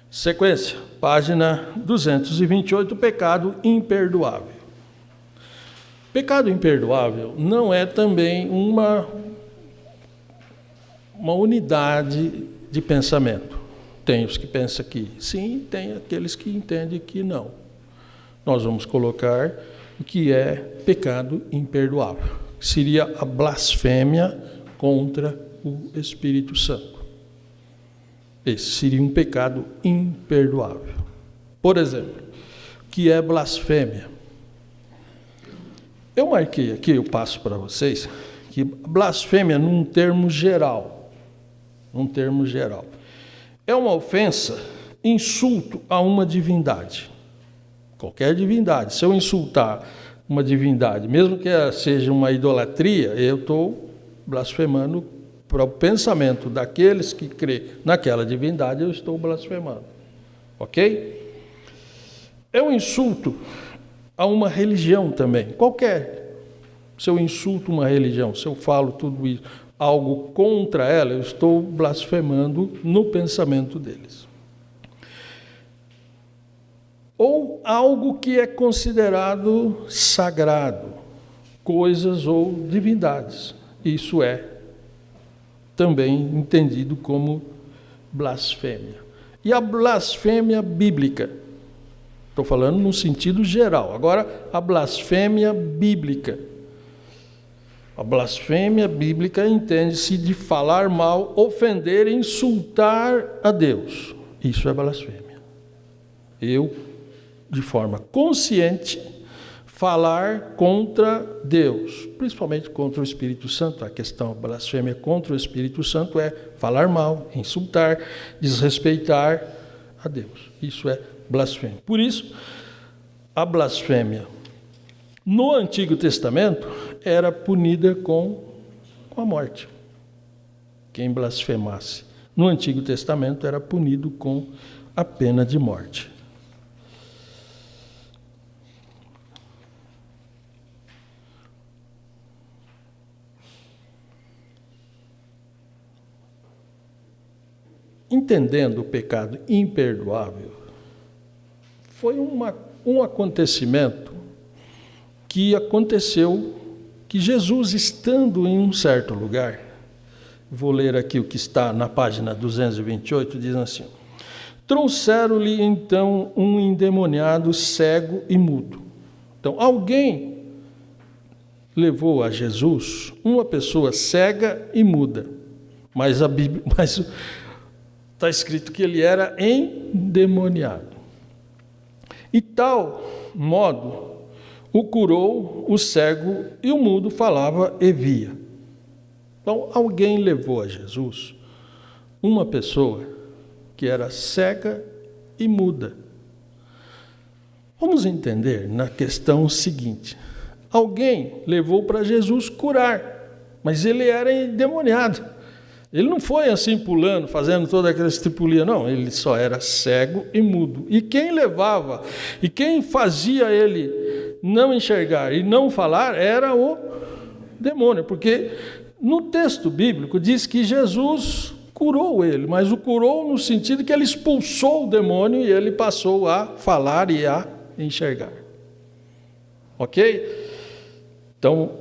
Sequência, página 228, pecado imperdoável. Pecado imperdoável não é também uma unidade de pensamento. Tem os que pensam que sim, tem aqueles que entendem que não. Nós vamos colocar o que é pecado imperdoável. Seria a blasfêmia contra o Espírito Santo. Esse seria um pecado imperdoável. Por exemplo, o que é blasfêmia? Eu marquei aqui, eu passo para vocês, que blasfêmia num termo geral, é uma ofensa, insulto a uma divindade. Qualquer divindade. Se eu insultar uma divindade, mesmo que seja uma idolatria, eu estou blasfemando para o pensamento daqueles que crêem naquela divindade, eu estou blasfemando. Ok? É um insulto a uma religião também, qualquer. Se eu insulto uma religião, se eu falo tudo isso, algo contra ela, eu estou blasfemando no pensamento deles. Ou algo que é considerado sagrado, coisas ou divindades. Isso é também entendido como blasfêmia. E a blasfêmia bíblica? Estou falando no sentido geral. Agora, a blasfêmia bíblica. A blasfêmia bíblica entende-se de falar mal, ofender, insultar a Deus. Isso é blasfêmia. Eu, de forma consciente, falar contra Deus, principalmente contra o Espírito Santo. A questão blasfêmia contra o Espírito Santo é falar mal, insultar, desrespeitar a Deus. Isso é blasfêmia. Por isso, a blasfêmia no Antigo Testamento era punida com a morte. Quem blasfemasse no Antigo Testamento era punido com a pena de morte. Entendendo o pecado imperdoável, foi um acontecimento que aconteceu, que Jesus, estando em um certo lugar, vou ler aqui o que está na página 228, diz assim: Trouxeram-lhe então um endemoniado cego e mudo. Então, alguém levou a Jesus uma pessoa cega e muda, mas está escrito que ele era endemoniado. E tal modo o curou, o cego e o mudo falava e via. Então, alguém levou a Jesus uma pessoa que era cega e muda. Vamos entender na questão seguinte: alguém levou para Jesus curar, mas ele era endemoniado. Ele não foi assim pulando, fazendo toda aquela estripulia, não. Ele só era cego e mudo. E quem levava, e quem fazia ele não enxergar e não falar, era o demônio. Porque no texto bíblico diz que Jesus curou ele, mas o curou no sentido que ele expulsou o demônio e ele passou a falar e a enxergar. Ok? Então,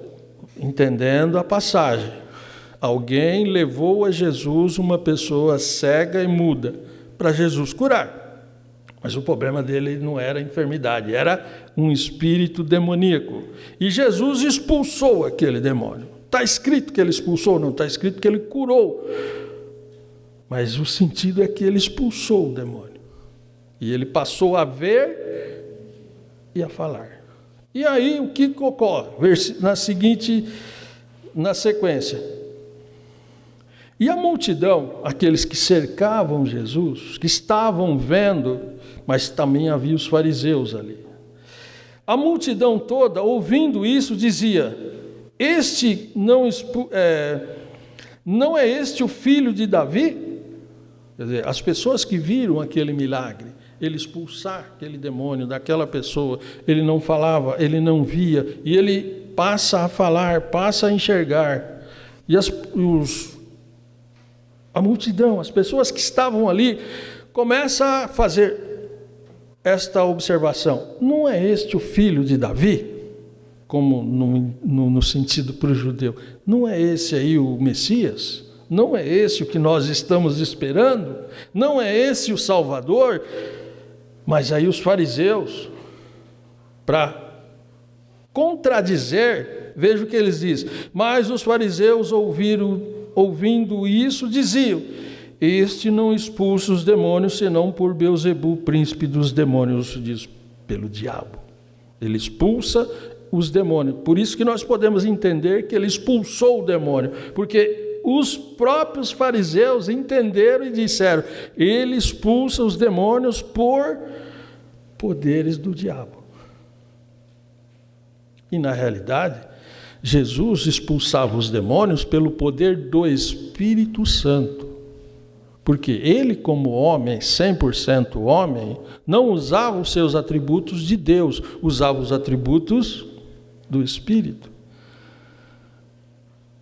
entendendo a passagem, alguém levou a Jesus uma pessoa cega e muda para Jesus curar. Mas o problema dele não era enfermidade, era um espírito demoníaco. E Jesus expulsou aquele demônio. Está escrito que ele expulsou? Não, está escrito que ele curou. Mas o sentido é que ele expulsou o demônio. E ele passou a ver e a falar. E aí o que ocorre? Na sequência. E a multidão, aqueles que cercavam Jesus, que estavam vendo, mas também havia os fariseus ali. A multidão toda, ouvindo isso, dizia: não é este o filho de Davi? Quer dizer, as pessoas que viram aquele milagre, ele expulsar aquele demônio daquela pessoa, ele não falava, ele não via, e ele passa a falar, passa a enxergar. E a multidão, as pessoas que estavam ali, começam a fazer esta observação: não é este o filho de Davi? Como no sentido para o judeu, não é esse aí o Messias? Não é esse o que nós estamos esperando? Não é esse o Salvador? Mas aí os fariseus, para contradizer, veja o que eles dizem: mas os fariseus ouvindo isso, diziam: este não expulsa os demônios, senão por Beelzebu, príncipe dos demônios, diz, pelo diabo. Ele expulsa os demônios. Por isso que nós podemos entender que ele expulsou o demônio, porque os próprios fariseus entenderam e disseram: ele expulsa os demônios por poderes do diabo. E na realidade, Jesus expulsava os demônios pelo poder do Espírito Santo. Porque ele, como homem, 100% homem, não usava os seus atributos de Deus, usava os atributos do Espírito.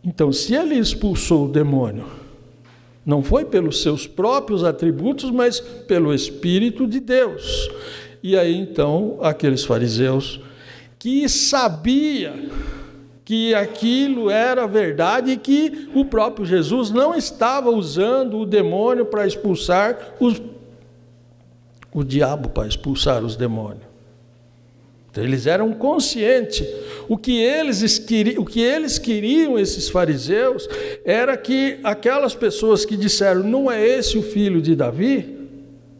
Então, se ele expulsou o demônio, não foi pelos seus próprios atributos, mas pelo Espírito de Deus. E aí, então, aqueles fariseus que sabiam que aquilo era verdade e que o próprio Jesus não estava usando o demônio para expulsar o diabo, para expulsar os demônios. Então, eles eram conscientes. O que eles queriam, esses fariseus, era que aquelas pessoas que disseram: não é esse o filho de Davi,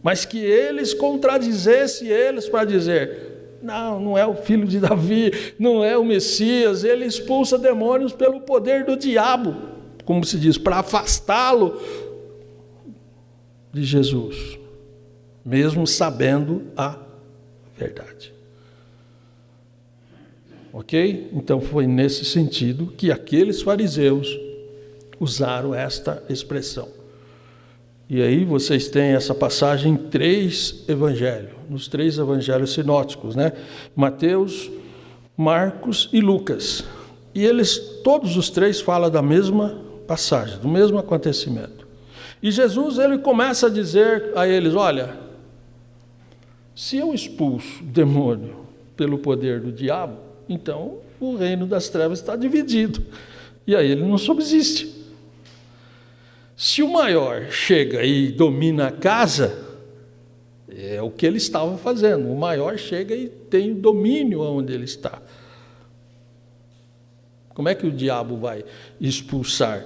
mas que eles contradizessem eles para dizer: não é o filho de Davi, não é o Messias, ele expulsa demônios pelo poder do diabo, como se diz, para afastá-lo de Jesus, mesmo sabendo a verdade. Ok? Então foi nesse sentido que aqueles fariseus usaram esta expressão. E aí vocês têm essa passagem em 3 evangelhos, nos 3 evangelhos sinóticos, né? Mateus, Marcos e Lucas. E todos os 3 falam da mesma passagem, do mesmo acontecimento. E Jesus, ele começa a dizer a eles: olha, se eu expulso o demônio pelo poder do diabo, então o reino das trevas está dividido. E aí ele não subsiste. Se o maior chega e domina a casa, É o que ele estava fazendo. O maior chega e tem o domínio onde ele está. Como é que o diabo vai expulsar?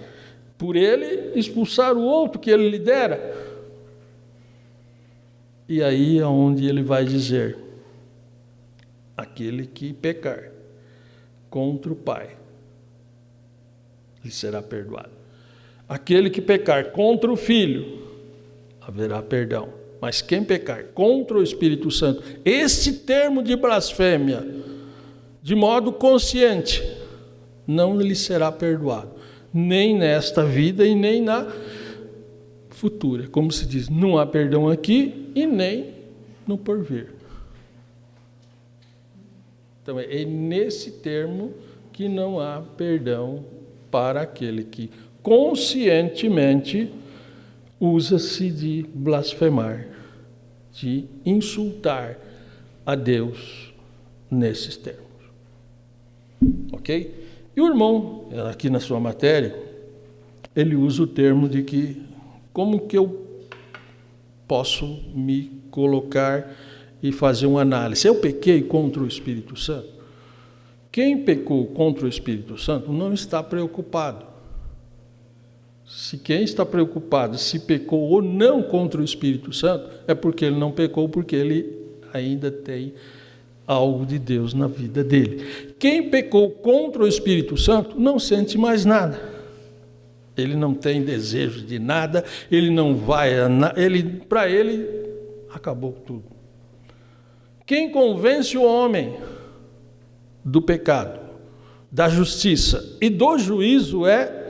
Por ele expulsar o outro que ele lidera. E aí é onde ele vai dizer: aquele que pecar contra o Pai lhe será perdoado. Aquele que pecar contra o Filho, haverá perdão. Mas quem pecar contra o Espírito Santo, este termo de blasfêmia, de modo consciente, não lhe será perdoado, nem nesta vida e nem na futura. Como se diz, não há perdão aqui e nem no porvir. Então é nesse termo que não há perdão para aquele que conscientemente usa-se de blasfemar, de insultar a Deus nesses termos. Ok? E o irmão, aqui na sua matéria, ele usa o termo de que, como que eu posso me colocar e fazer uma análise? Eu pequei contra o Espírito Santo? Quem pecou contra o Espírito Santo não está preocupado. Se quem está preocupado se pecou ou não contra o Espírito Santo, é porque ele não pecou, porque ele ainda tem algo de Deus na vida dele. Quem pecou contra o Espírito Santo não sente mais nada. Ele não tem desejo de nada, ele não vai, para ele acabou tudo. Quem convence o homem do pecado, da justiça e do juízo é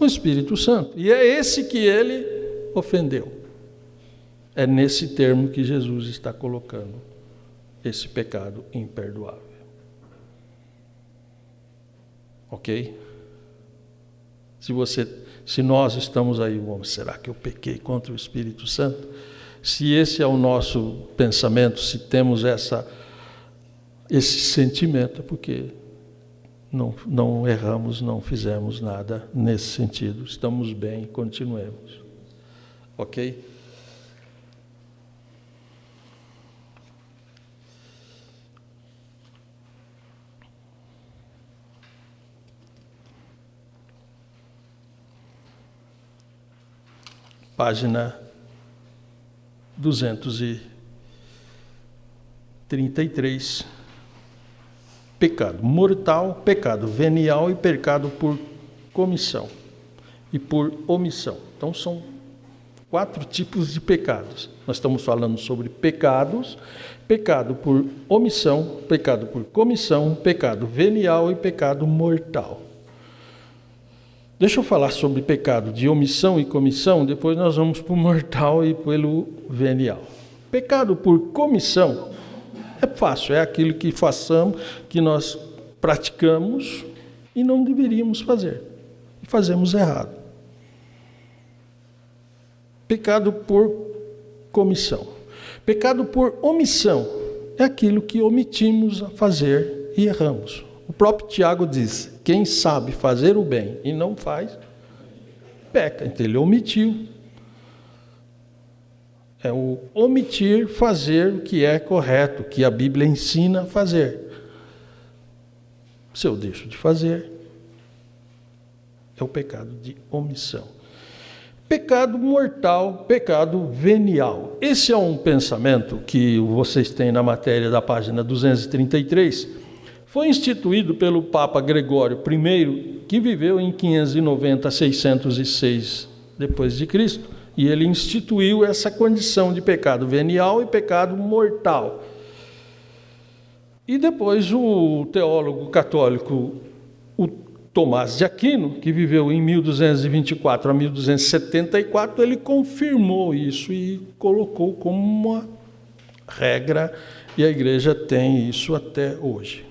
o Espírito Santo. E é esse que ele ofendeu. É nesse termo que Jesus está colocando esse pecado imperdoável. Ok? Se nós estamos aí, será que eu pequei contra o Espírito Santo? Se esse é o nosso pensamento, se temos esse sentimento, é porque não erramos, não fizemos nada nesse sentido. Estamos bem, continuemos. Ok? Página 233. Pecado mortal, pecado venial e pecado por comissão e por omissão. Então são 4 tipos de pecados. Nós estamos falando sobre pecados: pecado por omissão, pecado por comissão, pecado venial e pecado mortal. Deixa eu falar sobre pecado de omissão e comissão, depois nós vamos para o mortal e pelo venial. Pecado por comissão é fácil, é aquilo que façamos, que nós praticamos e não deveríamos fazer. E fazemos errado. Pecado por comissão. Pecado por omissão é aquilo que omitimos a fazer e erramos. O próprio Tiago diz: quem sabe fazer o bem e não faz, peca. Então ele omitiu. É o omitir fazer o que é correto, que a Bíblia ensina a fazer. Se eu deixo de fazer, é o pecado de omissão. Pecado mortal, pecado venial. Esse é um pensamento que vocês têm na matéria da página 233. Foi instituído pelo Papa Gregório I, que viveu em 590 a 606 depois de Cristo. E ele instituiu essa condição de pecado venial e pecado mortal. E depois o teólogo católico, o Tomás de Aquino, que viveu em 1224 a 1274, ele confirmou isso e colocou como uma regra, e a igreja tem isso até hoje.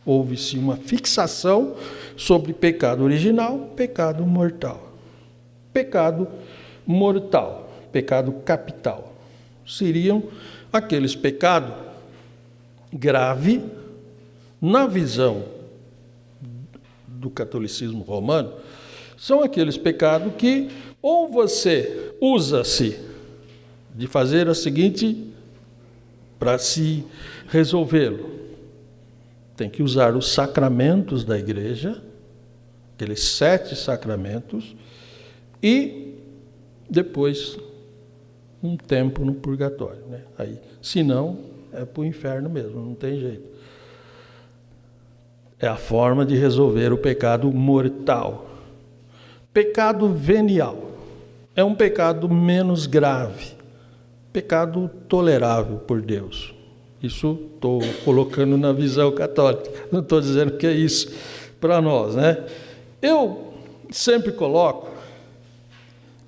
Houve-se uma fixação sobre pecado original, pecado mortal. Pecado mortal, pecado capital, seriam aqueles pecados graves, na visão do catolicismo romano, são aqueles pecados que ou você usa-se de fazer a seguinte, para se resolvê-lo. Tem que usar os sacramentos da igreja, aqueles 7 sacramentos, e depois um tempo no purgatório, né? Aí, senão, é para o inferno mesmo, não tem jeito. É a forma de resolver o pecado mortal. Pecado venial é um pecado menos grave, pecado tolerável por Deus. Isso estou colocando na visão católica, não estou dizendo que é isso para nós, né? Eu sempre coloco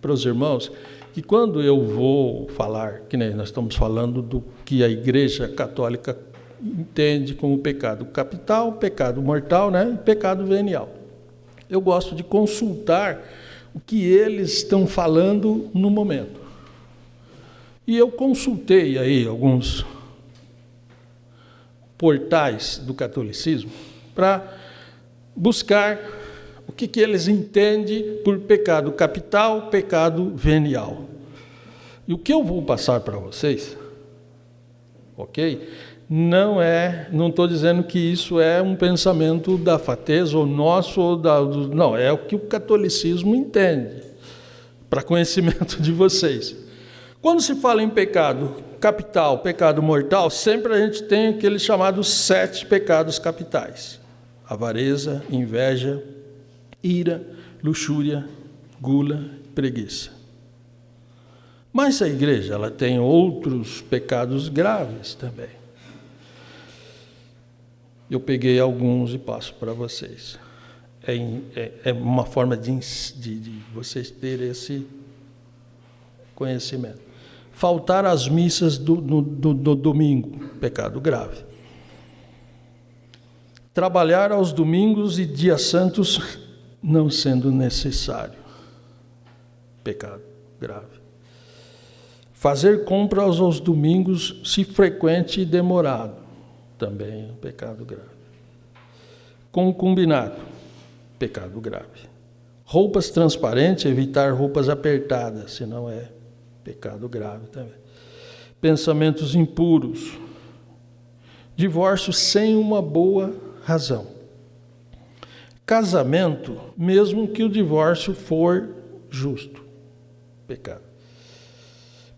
para os irmãos que quando eu vou falar, que nem nós estamos falando do que a Igreja Católica entende como pecado capital, pecado mortal, né? E pecado venial. Eu gosto de consultar o que eles estão falando no momento. E eu consultei aí alguns portais do catolicismo para buscar o que eles entendem por pecado capital, pecado venial. E o que eu vou passar para vocês, ok? Não estou dizendo que isso é um pensamento da Fatesa ou nosso, não, é o que o catolicismo entende, para conhecimento de vocês. Quando se fala em pecado capital, pecado mortal, sempre a gente tem aqueles chamados 7 pecados capitais: avareza, inveja, ira, luxúria, gula, preguiça. Mas a igreja ela tem outros pecados graves também. Eu peguei alguns e passo para vocês. É uma forma de vocês terem esse conhecimento. Faltar às missas do domingo, pecado grave. Trabalhar aos domingos e dias santos não sendo necessário, pecado grave. Fazer compras aos domingos, se frequente e demorado, também é um pecado grave. Concubinato, pecado grave. Roupas transparentes, evitar roupas apertadas, senão é pecado grave também. Pensamentos impuros. Divórcio sem uma boa razão. Casamento, mesmo que o divórcio for justo, pecado.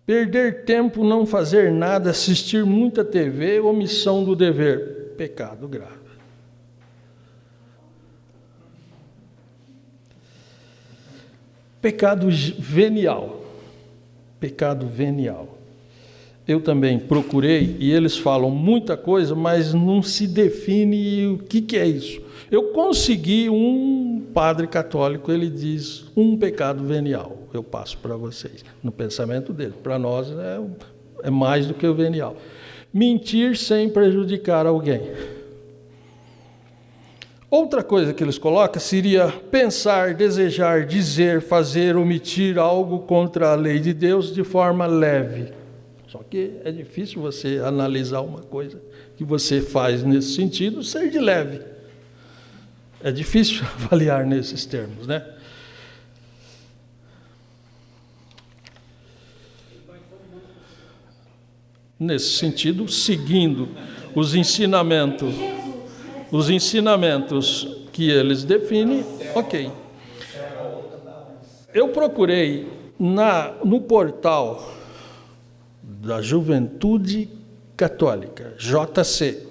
Perder tempo, não fazer nada, assistir muita TV, omissão do dever, pecado grave. Pecado venial. Pecado venial. Eu também procurei, e eles falam muita coisa, mas não se define o que é isso. Eu consegui um padre católico, ele diz um pecado venial. Eu passo para vocês, no pensamento dele. Para nós é mais do que o venial. Mentir sem prejudicar alguém. Outra coisa que eles colocam seria pensar, desejar, dizer, fazer, omitir algo contra a lei de Deus de forma leve. Só que é difícil você analisar uma coisa que você faz nesse sentido ser de leve. É difícil avaliar nesses termos, né? Nesse sentido, seguindo os ensinamentos que eles definem, ok. Eu procurei no portal da Juventude Católica, JC.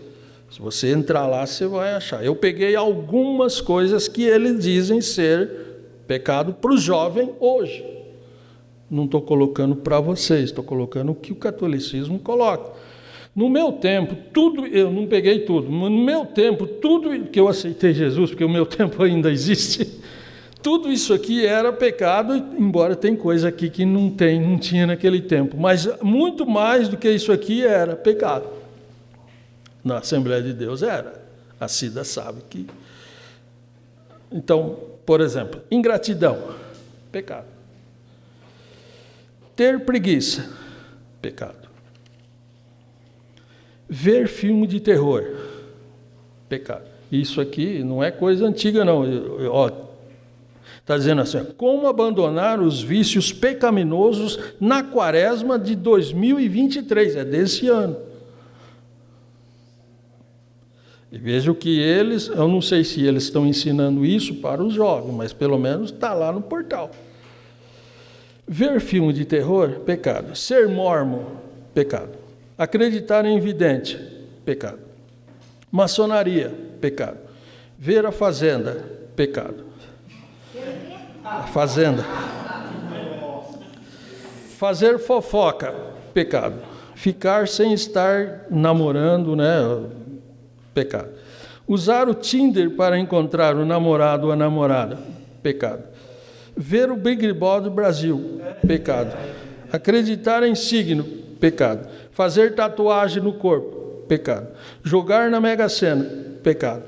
Se você entrar lá, você vai achar. Eu peguei algumas coisas que eles dizem ser pecado para o jovem hoje. Não estou colocando para vocês, estou colocando o que o catolicismo coloca. No meu tempo, eu não peguei tudo, mas no meu tempo, tudo que eu aceitei Jesus, porque o meu tempo ainda existe, tudo isso aqui era pecado, embora tem coisa aqui que não tinha naquele tempo, mas muito mais do que isso aqui era pecado. Na Assembleia de Deus era. A Cida sabe que... Então, por exemplo, ingratidão, pecado. Ter preguiça, pecado. Ver filme de terror, pecado. Isso aqui não é coisa antiga, não. Está dizendo assim, ó, como abandonar os vícios pecaminosos na quaresma de 2023, é desse ano. E vejo que eles, eu não sei se eles estão ensinando isso para os jovens, mas pelo menos está lá no portal. Ver filme de terror, pecado. Ser mormon, pecado. Acreditar em vidente, pecado. Maçonaria, pecado. Ver a fazenda, pecado. A fazenda. Fazer fofoca, pecado. Ficar sem estar namorando, né? Pecado. Usar o Tinder para encontrar o namorado ou a namorada, pecado. Ver o Big Brother do Brasil, pecado. Acreditar em signo, pecado. Fazer tatuagem no corpo, pecado. Jogar na Mega Sena, pecado.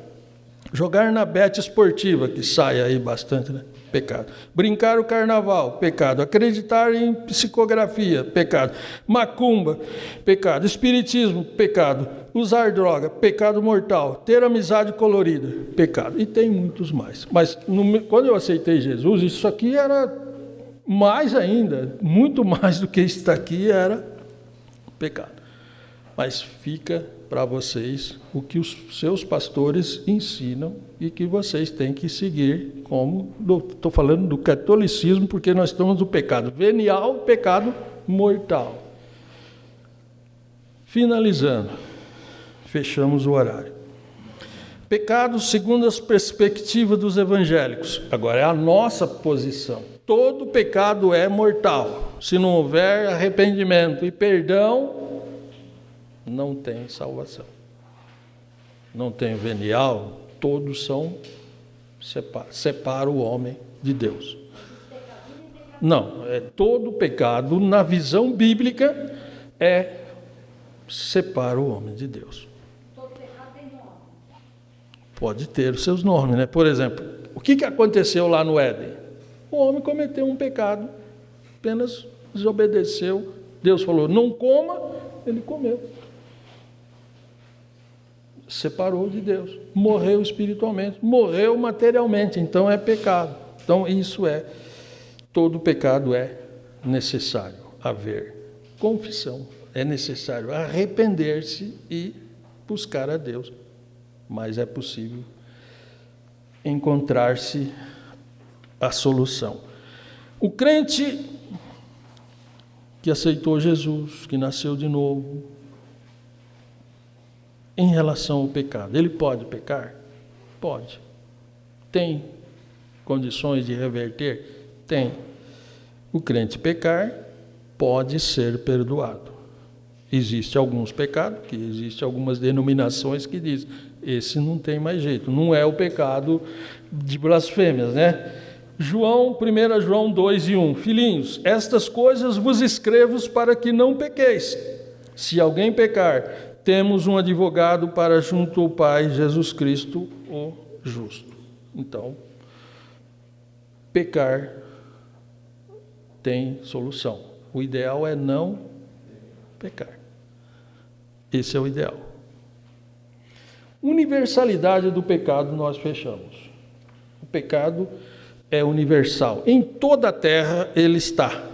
Jogar na bet esportiva, que sai aí bastante, né? Pecado. Brincar o carnaval, pecado. Acreditar em psicografia, pecado. Macumba, pecado. Espiritismo, pecado. Usar droga, pecado mortal. Ter amizade colorida, pecado. E tem muitos mais. Mas quando eu aceitei Jesus, isso aqui era mais ainda, muito mais do que está aqui, era pecado. Mas fica para vocês o que os seus pastores ensinam e que vocês têm que seguir, como estou falando do catolicismo, porque nós estamos no pecado venial, pecado mortal. Finalizando, fechamos o horário. Pecado segundo as perspectivas dos evangélicos. Agora é a nossa posição. Todo pecado é mortal. Se não houver arrependimento e perdão, não tem salvação. Não tem venial, todos são separa o homem de Deus. Não, todo pecado na visão bíblica separa o homem de Deus. Todo pecado tem nome. Pode ter os seus nomes, né? Por exemplo, o que aconteceu lá no Éden? O homem cometeu um pecado, apenas desobedeceu. Deus falou, não coma, ele comeu. Separou de Deus, morreu espiritualmente, morreu materialmente, então é pecado. Então todo pecado é necessário haver confissão, é necessário arrepender-se e buscar a Deus, mas é possível encontrar-se a solução. O crente que aceitou Jesus, que nasceu de novo, em relação ao pecado, ele pode pecar? Pode. Tem condições de reverter? Tem. O crente pecar pode ser perdoado. Existem alguns pecados, que existem algumas denominações que dizem, esse não tem mais jeito, não é o pecado de blasfêmias, né? 1 João 2:1, filhinhos, estas coisas vos escrevo para que não pequeis. Se alguém pecar, temos um advogado para junto ao Pai, Jesus Cristo, o justo. Então, pecar tem solução. O ideal é não pecar. Esse é o ideal. Universalidade do pecado, nós fechamos. O pecado é universal. Em toda a terra ele está.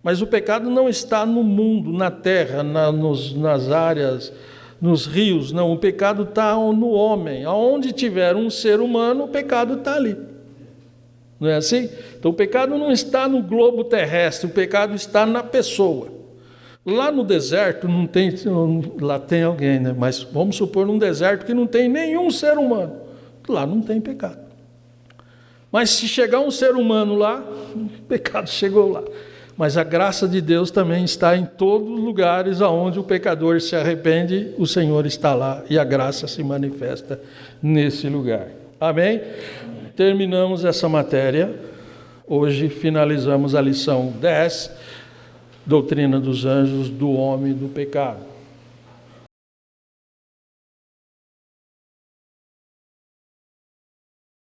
Mas o pecado não está no mundo, na terra, nas áreas, nos rios. Não, o pecado está no homem. Aonde tiver um ser humano, o pecado está ali. Não é assim? Então o pecado não está no globo terrestre, o pecado está na pessoa. Lá no deserto não tem, lá tem alguém, né? Mas vamos supor num deserto que não tem nenhum ser humano. Lá não tem pecado. Mas se chegar um ser humano lá, o pecado chegou lá. Mas a graça de Deus também está em todos os lugares onde o pecador se arrepende, o Senhor está lá e a graça se manifesta nesse lugar. Amém? Terminamos essa matéria. Hoje finalizamos a lição 10, Doutrina dos Anjos, do Homem e do Pecado.